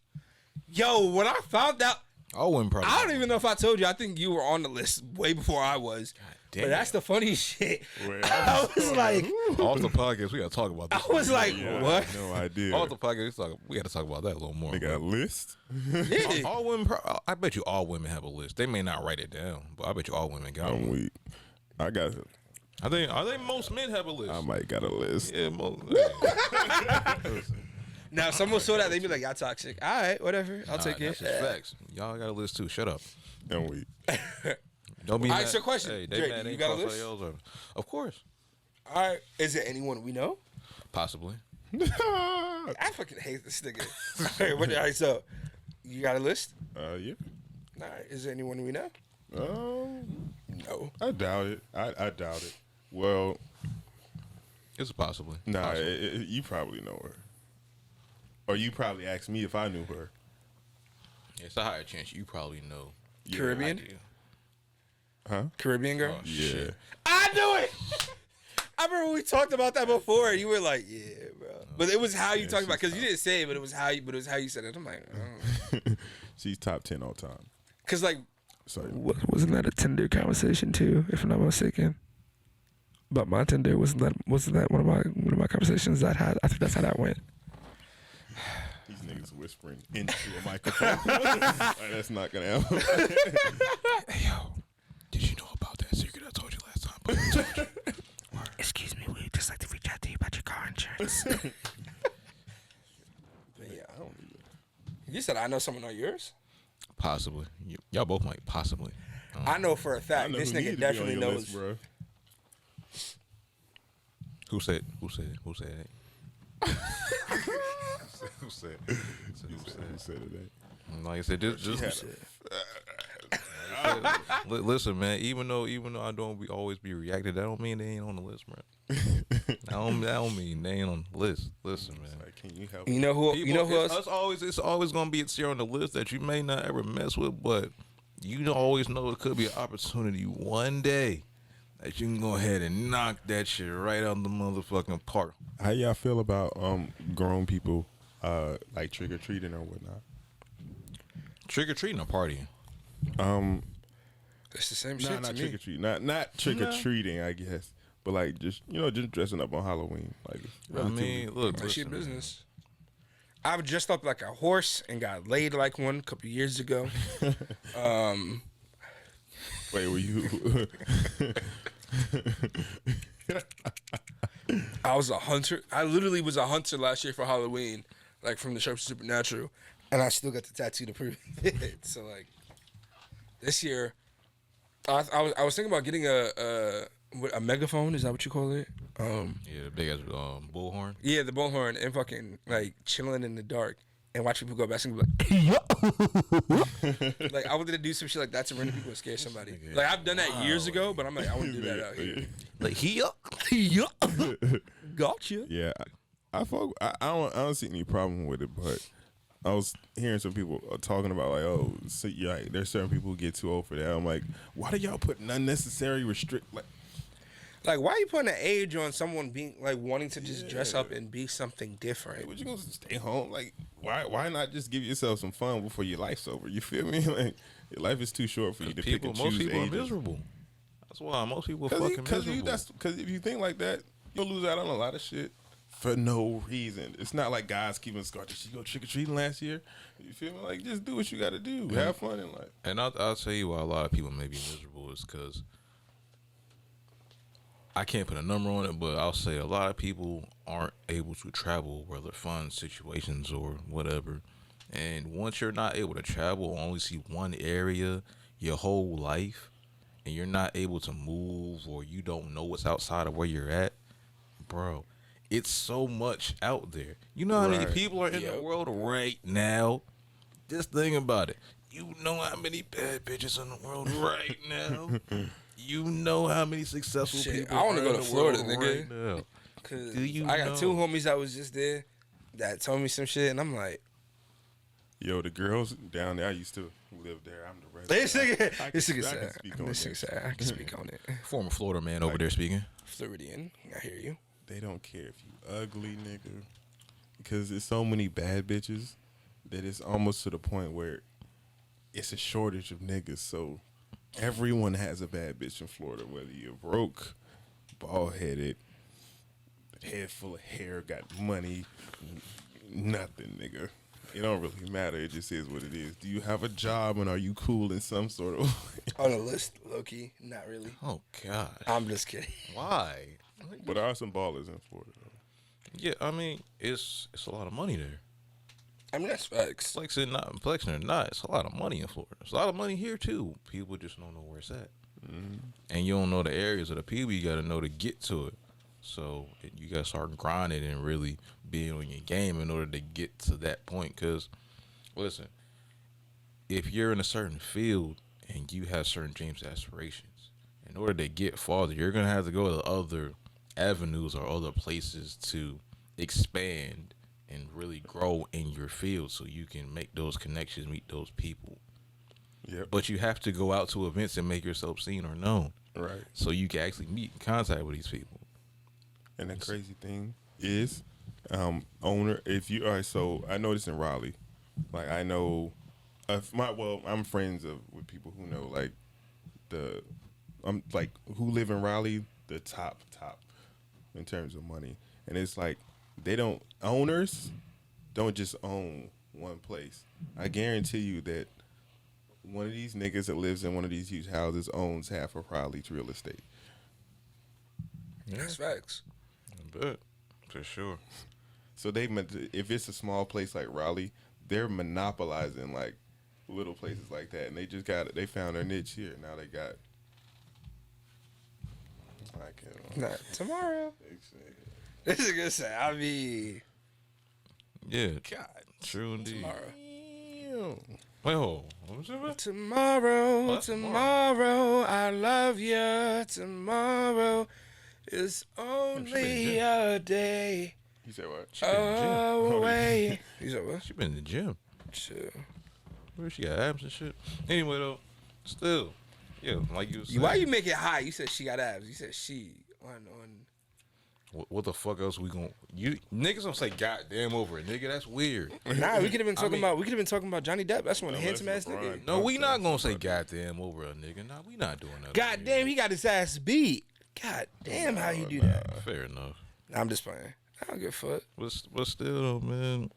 Yo, when I found out, I wouldn't probably. I don't even know if I told you. I think you were on the list way before I was. damn. But that's the funny shit. Well, I was like, Off the podcast, we gotta talk about this. I was like, yeah, what? No idea. Off the podcast, we gotta talk about that a little more. They got a list. Yeah. All women, I bet you all women have a list. They may not write it down, but I bet you all women got I'm one. weak. I got. I think most men have a list. I might got a list. Yeah, most. Now, if someone saw that, they'd be like, y'all toxic. All right, whatever. I'll take That's it. just facts. Y'all got a list too. Shut up. I'm weak. Don't be All mad. right, so question. Hey, they Drake, mad you they got a cross list? their L's over. Of course. All right. Is it anyone we know? Possibly. I fucking hate this nigga. All right, so you got a list? Yeah. All right. Is there anyone we know? No. I doubt it. I doubt it. Well, It's possibly. nah, Possibly. you probably know her. Or you probably asked me if I knew her. It's a higher chance you probably know. Yeah, Caribbean? I do. Huh? Caribbean girl? Oh, Yeah. shit. I knew it. I remember we talked about that before. You were like, "Yeah, bro," but it was how you talked about because you didn't say it, but it was how you said it. I'm like, She's top 10 all time. because like, So wasn't that a Tinder conversation too? If I'm not mistaken. But my Tinder wasn't that one of my conversations that had? I think that's how that went. these niggas whispering into a microphone. Like, that's not gonna happen. Hey, yo. Did you know about that secret I told you last time? But I told you. Excuse me, we'd just like to reach out to you about your car insurance. But yeah, I don't. You said I know someone on yours. Possibly. Y'all both might possibly. I know for a I fact know this who need nigga to be definitely on your knows. list, bro. Who said that? Who said it? Like I said, just Had listen, man. Even though I don't always be reacting, that don't mean they ain't on the list, bro. that don't mean they ain't on the list. Listen, man. like, can you help? You know who? People, you know who else? It's always gonna be here on the list that you may not ever mess with, but you don't always know it could be an opportunity one day that you can go ahead and knock that shit right out the motherfucking park. How y'all feel about grown people like trick or treating or whatnot? Trick or treating or partying? It's the same Nah, shit not to trick me. or treat, not trick or treating, I guess, but like just dressing up on Halloween, like. I mean, look, That's your listen, business. I was dressed up like a horse and got laid like one a couple years ago. Wait, were you? I was a hunter. I literally was a hunter last year for Halloween, like from the show Supernatural, and I still got the tattoo to prove it. So like, this year, I was thinking about getting a megaphone. Is that what you call it? Yeah, the big ass bullhorn. Yeah, the bullhorn, and fucking like chilling in the dark and watch people go back and be like, like I wanted to do some shit like that to random people and scare somebody. Like I've done that years ago, but I'm like, I want to do that out here. Like he up. Gotcha. Yeah, I don't see any problem with it, but I was hearing some people talking about like, oh, so, yeah, like, there's certain people who get too old for that. I'm like, why do y'all put an unnecessary Like, why are you putting an age on someone being like wanting to just dress up and be something different? Like, what you gonna stay home? Like, why not just give yourself some fun before your life's over? You feel me? Like, your life is too short for you to pick and choose most people ages. are miserable. That's why most people are fucking miserable. Because if you think like that, you'll lose out on a lot of shit for no reason. It's not like guys keeping scar. Did she go trick or treating last year? You feel me? Like, just do what you got to do. Have fun in life. And I'll tell you why a lot of people may be miserable is because I can't put a number on it, but I'll say a lot of people aren't able to travel, whether fun situations or whatever. And once you're not able to travel, only see one area your whole life, and you're not able to move or you don't know what's outside of where you're at, bro, it's so much out there. You know how many people are in the world right now? Just think about it. You know how many bad bitches in the world right now? You know how many successful people I want to are go in to the Florida, world nigga. right now. Cause Do you I got know? 2 homies that was just there that told me some shit, and I'm like, Yo, the girls down there, I used to live there. I'm the this resident. nigga, this nigga said, speak on this that. nigga said, I can speak on it. Former Florida man over there speaking. Floridian, I hear you. They don't care if you ugly, nigga. Because there's so many bad bitches that it's almost to the point where it's a shortage of niggas. So everyone has a bad bitch in Florida, whether you're broke, bald-headed, head full of hair, got money, nothing, nigga. It don't really matter. It just is what it is. Do you have a job and are you cool in some sort of way? On the list, low-key, not really. Oh God. I'm just kidding. Why? But there are some ballers in Florida, though. Yeah, I mean, it's a lot of money there. I mean, that's facts. Flexing or not, it's a lot of money in Florida. It's a lot of money here too. People just don't know where it's at, and you don't know the areas of the people you got to know to get to it. So you got to start grinding and really being on your game in order to get to that point. Because listen, if you're in a certain field and you have certain dreams, aspirations, in order to get farther, you're gonna have to go to other avenues or other places to expand and really grow in your field so you can make those connections, meet those people. Yep. But you have to go out to events and make yourself seen or known. Right. So you can actually meet and contact with these people. And the crazy thing is, if you all right, so I know this in Raleigh. Like I know, I'm friends with people who know who live in Raleigh, the top in terms of money, and it's like owners don't just own one place. I guarantee you that one of these niggas that lives in one of these huge houses owns half of Raleigh's real estate. That's facts. I bet. For sure. So if it's a small place like Raleigh, they're monopolizing like little places like that, and they found their niche here. Now they got. I can't. Not tomorrow. This is gonna say. I mean, Yeah. God. True indeed. Tomorrow. Well, what was it? Tomorrow, What? tomorrow, I love you. Tomorrow is only a day You said what? away. You said what? She been in the gym. Shit. Where she got abs and shit. Anyway though, still, yeah, like you was saying. Why you make it high? You said she got abs. You said she on. What the fuck else we gon' you niggas don't say goddamn over it, nigga. That's weird. Nah, we could have been talking about Johnny Depp. That's one handsome ass LeBron. nigga. No, we not gonna say goddamn over a nigga. Nah, we not doing that. God damn, he got his ass beat. God damn, how you do that? Fair enough. I'm just playing. I don't give a fuck. But still though, man.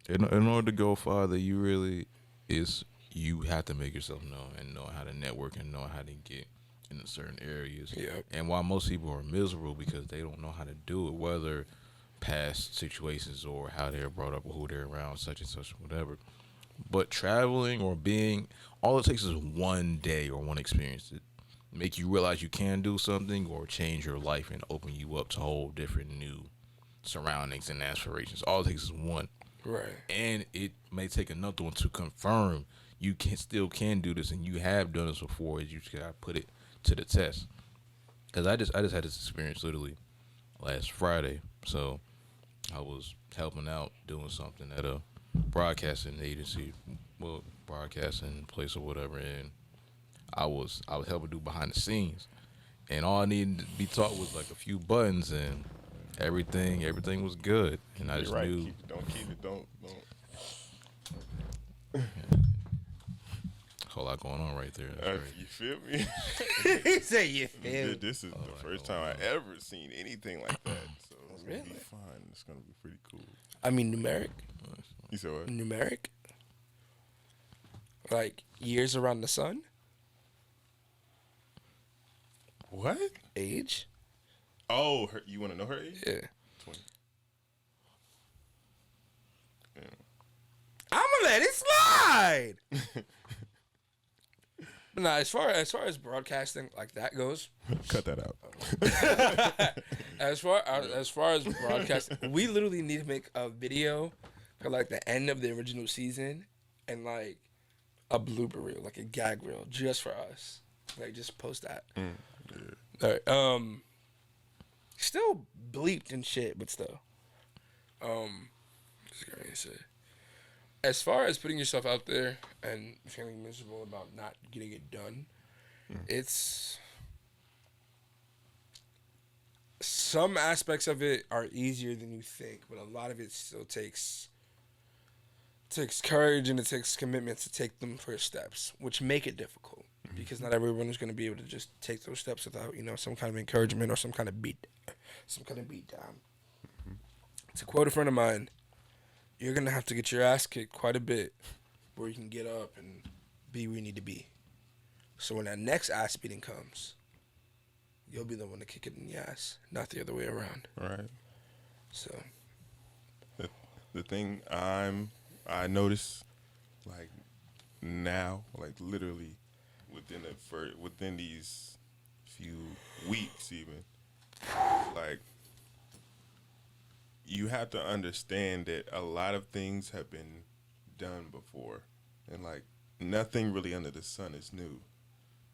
In order to go farther, you have to make yourself known and know how to network and know how to get in certain areas. Yep. And why most people are miserable because they don't know how to do it, whether past situations or how they're brought up or who they're around, such and such, whatever. But traveling or being, all it takes is one day or one experience to make you realize you can do something or change your life and open you up to whole different new surroundings and aspirations. All it takes is one. Right. And it may take another one to confirm you still can do this and you have done this before. You just gotta put it to the test. Cause I just had this experience literally last Friday. So I was helping out doing something at a broadcasting agency, well, broadcasting place or whatever, and I was helping do behind the scenes, and all I needed to be taught was like a few buttons, and everything was good, and I You're just right. knew. Keep it. Don't. Whole lot going on right there. That's great. You feel me? He said you feel. This is the first time I ever seen anything like that. So it's gonna be fun. It's gonna be pretty cool. I mean, numeric. You said what? Numeric. Like years around the sun. What? Age. Oh, you want to know her age? Yeah. 20. Yeah. I'ma let it slide. Nah, as far as broadcasting like that goes, Cut that out. as far as broadcasting, we literally need to make a video for like the end of the original season and like a blooper reel, like a gag reel, just for us. Like just post that. All right. Still bleeped and shit, but still. Just gonna say. As far as putting yourself out there and feeling miserable about not getting it done, it's some aspects of it are easier than you think, but a lot of it still takes courage and it takes commitment to take them first steps, which make it difficult because not everyone is going to be able to just take those steps without some kind of encouragement or some kind of beat down. To quote a friend of mine, you're going to have to get your ass kicked quite a bit where you can get up and be where you need to be. So when that next ass beating comes, you'll be the one to kick it in the ass, not the other way around. Right. So The thing I notice, like now, like literally within these few weeks, even, like you have to understand that a lot of things have been done before, and like nothing really under the sun is new.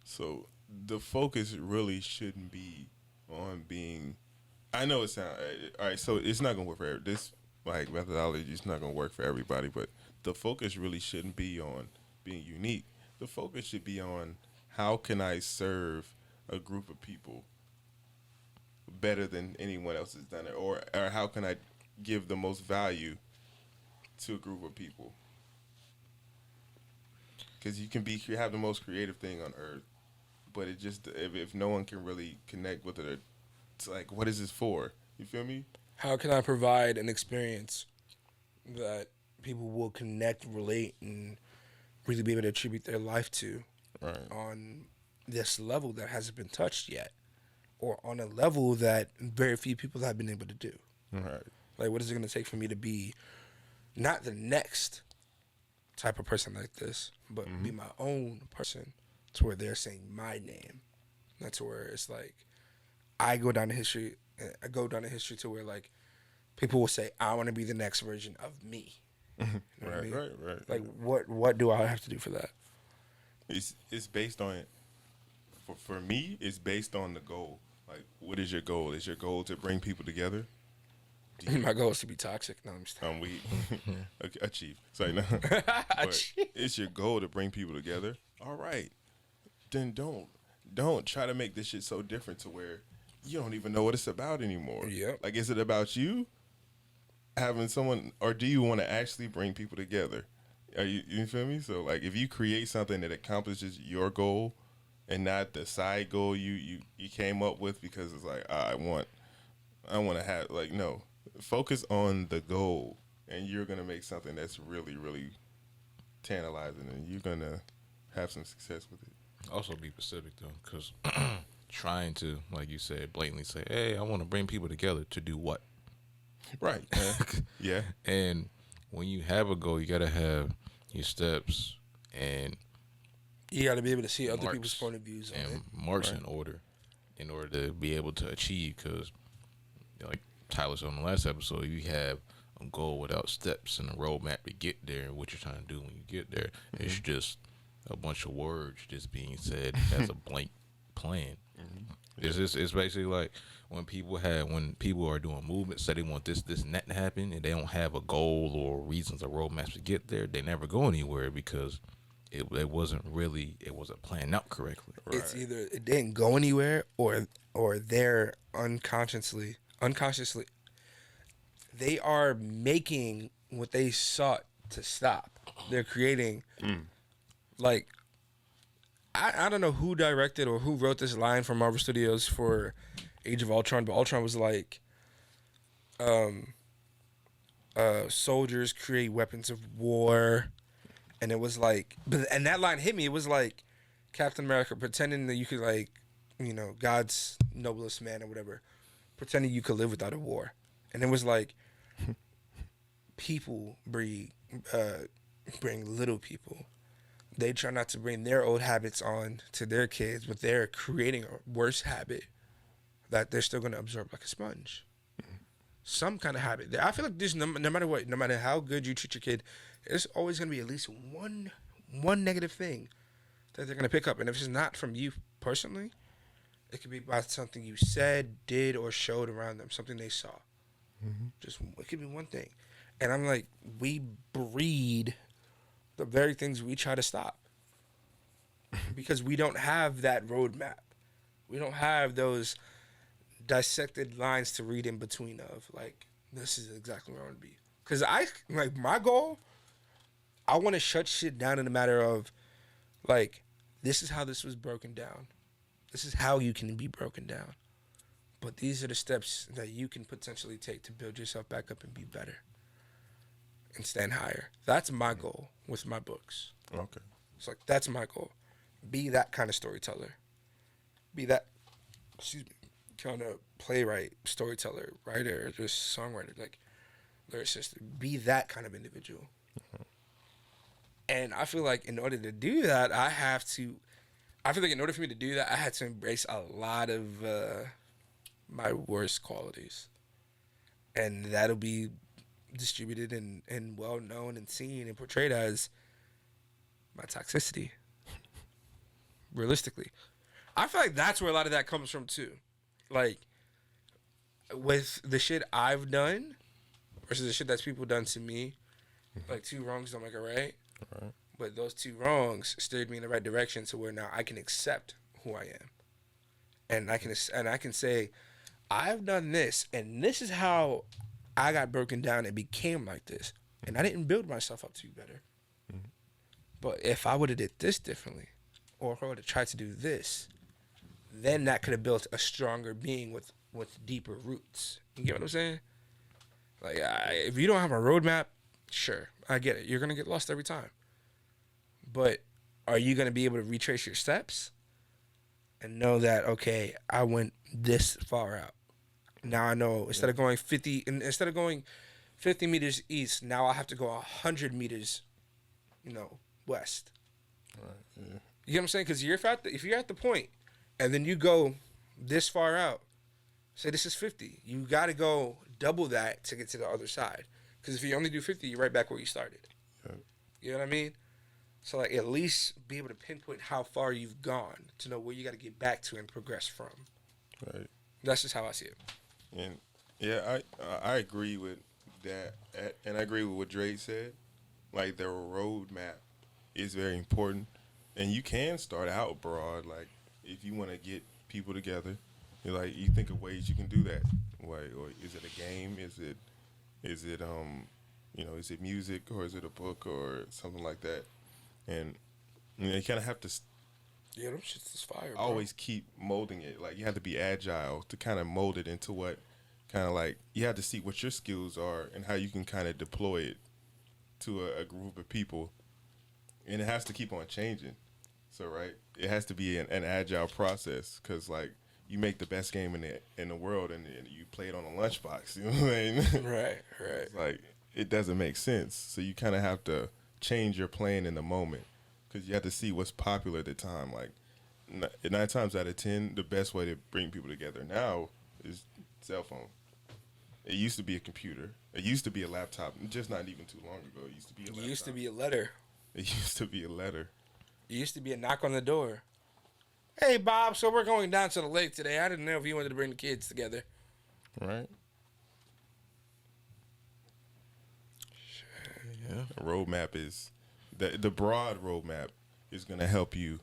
So the focus really shouldn't be on being. I know it sounds all right. So it's not gonna work for this. Like methodology is not gonna work for everybody, but the focus really shouldn't be on being unique. The focus should be on how can I serve a group of people better than anyone else has done it, or how can I give the most value to a group of people? Because you can have the most creative thing on earth, but it just if no one can really connect with it, it's like, what is this for? You feel me? how can I provide an experience that people will connect, relate, and really be able to attribute their life to on this level that hasn't been touched yet, or on a level that very few people have been able to do. Right. Like, what is it going to take for me to be not the next type of person like this, but be my own person to where they're saying my name. That's where it's like I go down the history to where like people will say I want to be the next version of me. You know what I mean? Right. Like what do I have to do for that? It's based on, for me, it's based on the goal. Like, what is your goal? Is your goal to bring people together? My goal is to be toxic. No, I'm just We achieve. Sorry, no. But it's your goal to bring people together. All right, then don't try to make this shit so different to where you don't even know what it's about anymore. Yep. Like, is it about you having someone, or do you want to actually bring people together? Are you feel me? So like, if you create something that accomplishes your goal and not the side goal you came up with because it's like I want to have, like, no, focus on the goal and you're gonna make something that's really, really tantalizing and you're gonna have some success with it. Also be specific though, because trying to, like you said, blatantly say, "Hey, I want to bring people together to do what?" Right. Yeah. And when you have a goal, you gotta have your steps and you got to be able to see other marks people's point of views on it. and marks in order to be able to achieve. Because, like Tyler said on the last episode, you have a goal without steps and a roadmap to get there, and what you're trying to do when you get there. It's just a bunch of words just being said as a blank plan. It's basically like when people are doing movements, say they want this, and that to happen, and they don't have a goal or reasons or roadmaps to get there, they never go anywhere because it wasn't planned out correctly. It's either it didn't go anywhere or they're unconsciously they are making what they sought to stop. They're creating like I don't know who directed or who wrote this line from Marvel Studios for Age of Ultron, but Ultron was like soldiers create weapons of war, and it was like and that line hit me. It was like Captain America pretending that you could, like, you know, God's noblest man or whatever, pretending you could live without a war. And it was like people bring little people. They try not to bring their old habits on to their kids, but they're creating a worse habit that they're still going to absorb like a sponge. Some kind of habit. I feel like there's no matter what, no matter how good you treat your kid, there's always going to be at least one negative thing that they're going to pick up. And if it's not from you personally, it could be about something you said, did, or showed around them, something they saw. Just it could be one thing. And I'm like, we breed the very things we try to stop because we don't have that roadmap. We don't have those dissected lines to read in between of, like, this is exactly where I want to be. Because my goal, I want to shut shit down in a matter of, like, this is how this was broken down. This is how you can be broken down. But these are the steps that you can potentially take to build yourself back up and be better and stand higher. That's my goal with my books. Okay. It's like, that's my goal. Be that kind of storyteller. Be that, kind of playwright, storyteller, writer, just songwriter, like lyricist. Be that kind of individual. And I feel like in order to do that, I feel like in order for me to do that, I had to embrace a lot of my worst qualities. And that'll be distributed and well known and seen and portrayed as my toxicity. Realistically. I feel like that's where a lot of that comes from too. Like, with the shit I've done versus the shit that's people done to me, like, 2 wrongs don't make a right. Right. But those 2 wrongs steered me in the right direction to where now I can accept who I am. And I can say, I've done this, and this is how I got broken down and became like this. And I didn't build myself up to be better. But if I would have did this differently, or if I would have tried to do this, then that could have built a stronger being with deeper roots. You get what I'm saying? Like, if you don't have a roadmap, sure, I get it. You're going to get lost every time. But are you going to be able to retrace your steps and know that, okay, I went this far out. Now I know instead of going 50 meters east, now I have to go 100 meters, west. Right. Yeah. You get what I'm saying? Because if you're at the point and then you go this far out, say this is 50, you got to go double that to get to the other side. Because if you only do 50, you're right back where you started. Yeah. You know what I mean? So, like, at least be able to pinpoint how far you've gone to know where you got to get back to and progress from. Right. That's just how I see it. And yeah, I agree with that, and I agree with what Dre said. Like, the roadmap is very important, and you can start out broad. Like, if you want to get people together, you think of ways you can do that. Like, or is it a game? Is it is it music, or is it a book or something like that? And you kind of have to. Yeah, them shits is fire, bro. Always keep molding it. Like, you have to be agile to kind of mold it into what kind of, like, you have to see what your skills are and how you can kind of deploy it to a group of people. And it has to keep on changing. So, right, it has to be an agile process because, like, you make the best game in the world and you play it on a lunchbox. You know what I mean? Right. It's like, it doesn't make sense. So you kind of have to change your plan in the moment. Because you have to see what's popular at the time. Like, 9 times out of 10, the best way to bring people together now is cell phone. It used to be a computer. It used to be a laptop. Just not even too long ago. It used to be a laptop. It used to be a letter. It used to be a letter. It used to be a knock on the door. Hey, Bob, so we're going down to the lake today. I didn't know if you wanted to bring the kids together. Right? Yeah. A roadmap is the broad roadmap is going to help you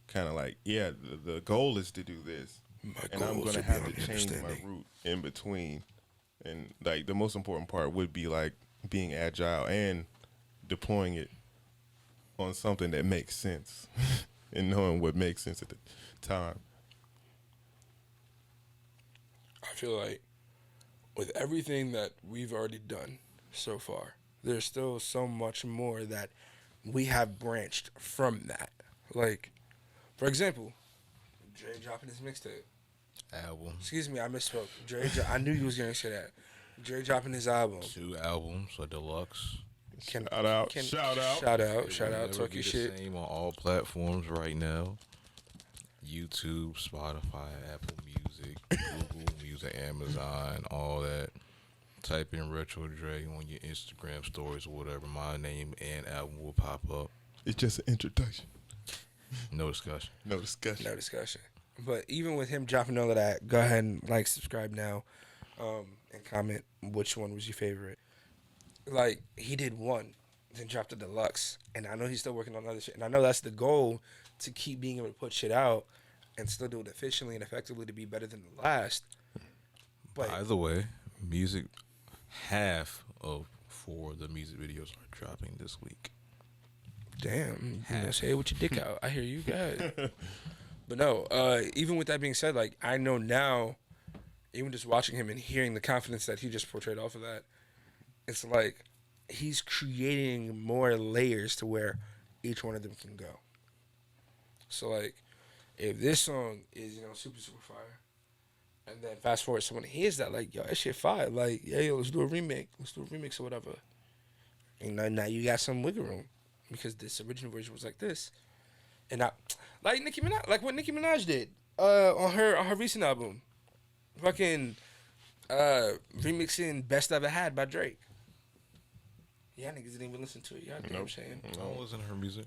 kind of like, the goal is to do this. And I'm going to have to change my route in between. And like the most important part would be like being agile and deploying it on something that makes sense and knowing what makes sense at the time. I feel like with everything that we've already done so far, there's still so much more that we have branched from that. Like, for example, Dre dropping his mixtape. Album. Excuse me, I misspoke. I knew you was going to say that. Dre dropping his album. 2 albums, a deluxe. Shout out. Shout out. Talk your shit. Same on all platforms right now. YouTube, Spotify, Apple Music, Google Music, Amazon, all that. Type in Retro Dre on your Instagram stories or whatever. My name and album will pop up. It's just an introduction. No discussion. No discussion. But even with him dropping all of that, go ahead and like, subscribe now, and comment which one was your favorite. Like, he did one, then dropped the deluxe, and I know he's still working on other shit. And I know that's the goal, to keep being able to put shit out and still do it efficiently and effectively to be better than the last. But by the way, music, half of 4 of the music videos are dropping this week. damn, you know, say it with your dick out. I hear you guys. But no, even with that being said, like, I know now, even just watching him and hearing the confidence that he just portrayed off of that, it's like he's creating more layers to where each one of them can go. So, like, if this song is, you know, super fire, and then fast forward, someone hears that, like, yo, that shit fire. Like, yeah, yo, let's do a remake. Let's do a remix or whatever. And now you got some wiggle room, because this original version was like this. And I, like Nicki Minaj, like what Nicki Minaj did on her recent album, fucking remixing "Best Ever Had" by Drake. Yeah, niggas didn't even listen to it. Y'all know what I'm saying? I don't listen to her music.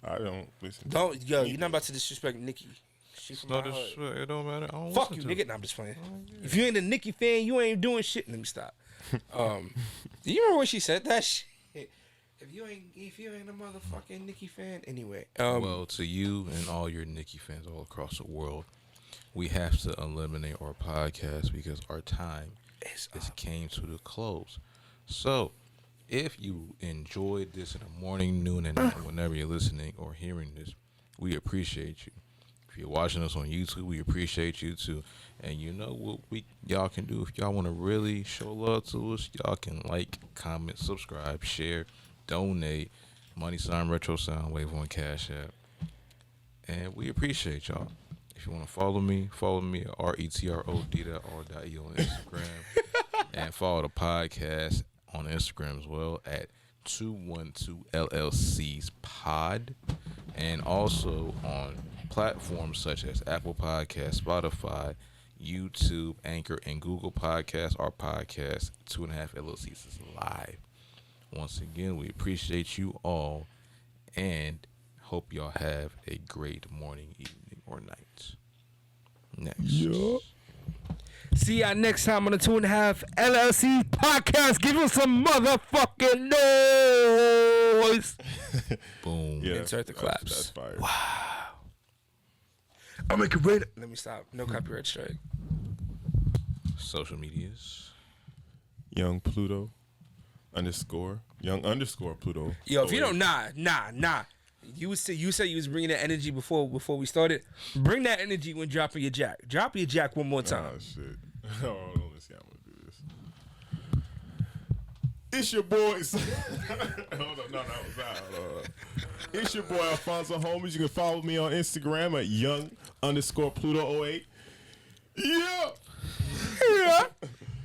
I don't listen. You're not about to disrespect Nicki. She's from my hood. It don't matter. I don't Fuck you, listen to nigga. Nah, I'm just playing. If you ain't a Nicki fan, you ain't doing shit. Let me stop. Do you remember when she said that shit? If you ain't a motherfucking Nicki fan, anyway. Well, to you and all your Nicki fans all across the world, we have to eliminate our podcast because our time is came to the close. So, if you enjoyed this in the morning, noon, and night, whenever you're listening or hearing this, we appreciate you. If you're watching us on YouTube, we appreciate you too. And you know what y'all can do if y'all want to really show love to us, y'all can like, comment, subscribe, share, donate, # Retro Soundwave on Cash App. And we appreciate y'all. If you want to follow me at RETROD.R.E on Instagram. And follow the podcast on Instagram as well at 212 LLCs Pod. And also on platforms such as Apple Podcasts, Spotify, YouTube, Anchor, and Google Podcasts. Our podcast, 2.5 LLCs, is live. Once again, we appreciate you all and hope y'all have a great morning, evening, or night. Next. Yeah. See y'all next time on the 2.5 LLC podcast. Give us some motherfucking noise. Boom. Yeah, Insert the claps. That's fire. Wow. I'll make it right. Let me stop. No copyright strike. Social medias. Young Pluto _young Pluto. Yo, if you don't, nah. You said you was bringing that energy before we started. Bring that energy when dropping your jack. Drop your jack one more time. Oh shit. Hold on, let's see how I'm gonna do this. It's your boys. Hold on, no, it's your boy Alfonso Holmes. You can follow me on Instagram at young _Pluto 08. Yeah.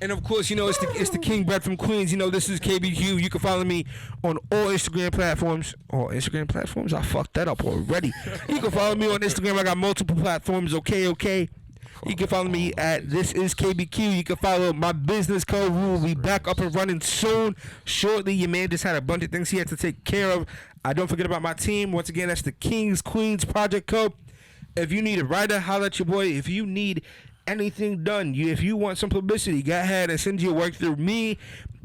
And of course, you know, it's the King Brett from Queens. You know, this is KBQ. You can follow me on all Instagram platforms. All Instagram platforms? I fucked that up already. You can follow me on Instagram. I got multiple platforms. Okay. You can follow me at This Is KBQ. You can follow my business code. We will be back up and running soon. Shortly, your man just had a bunch of things he had to take care of. Don't forget about my team. Once again, that's the Kings Queens Project Code. If you need a writer, holler at your boy. If you need anything done, if you want some publicity, go ahead and send your work through me,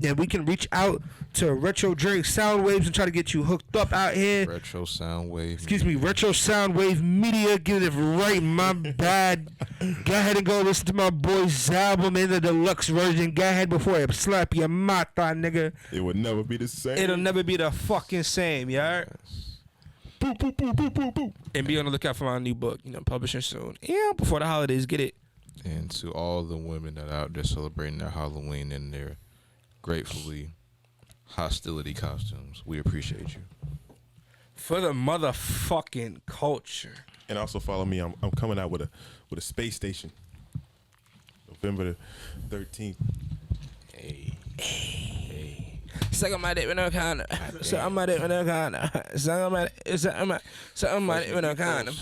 and we can reach out to Retro Drink Sound Waves and try to get you hooked up out here. Retro Soundwave. Excuse me, Retro Soundwave Media. Get it right, my bad. Go ahead and go listen to my boy's album in the deluxe version. Go ahead before I slap your mata, nigga. It would never be the same. It'll never be the fucking same, you heard? Boop, boop, boop, boop, boop, boop. And be on the lookout for my new book, publishing soon. Yeah, before the holidays, get it. And to all the women that are out there celebrating their Halloween in their gratefully hostility costumes, we appreciate you. For the motherfucking culture. And also follow me. I'm coming out with a space station. November the 13th. Hey. Suck on my dick with no condom. Suck on my dick with no condom. Suck on my dick with no condom.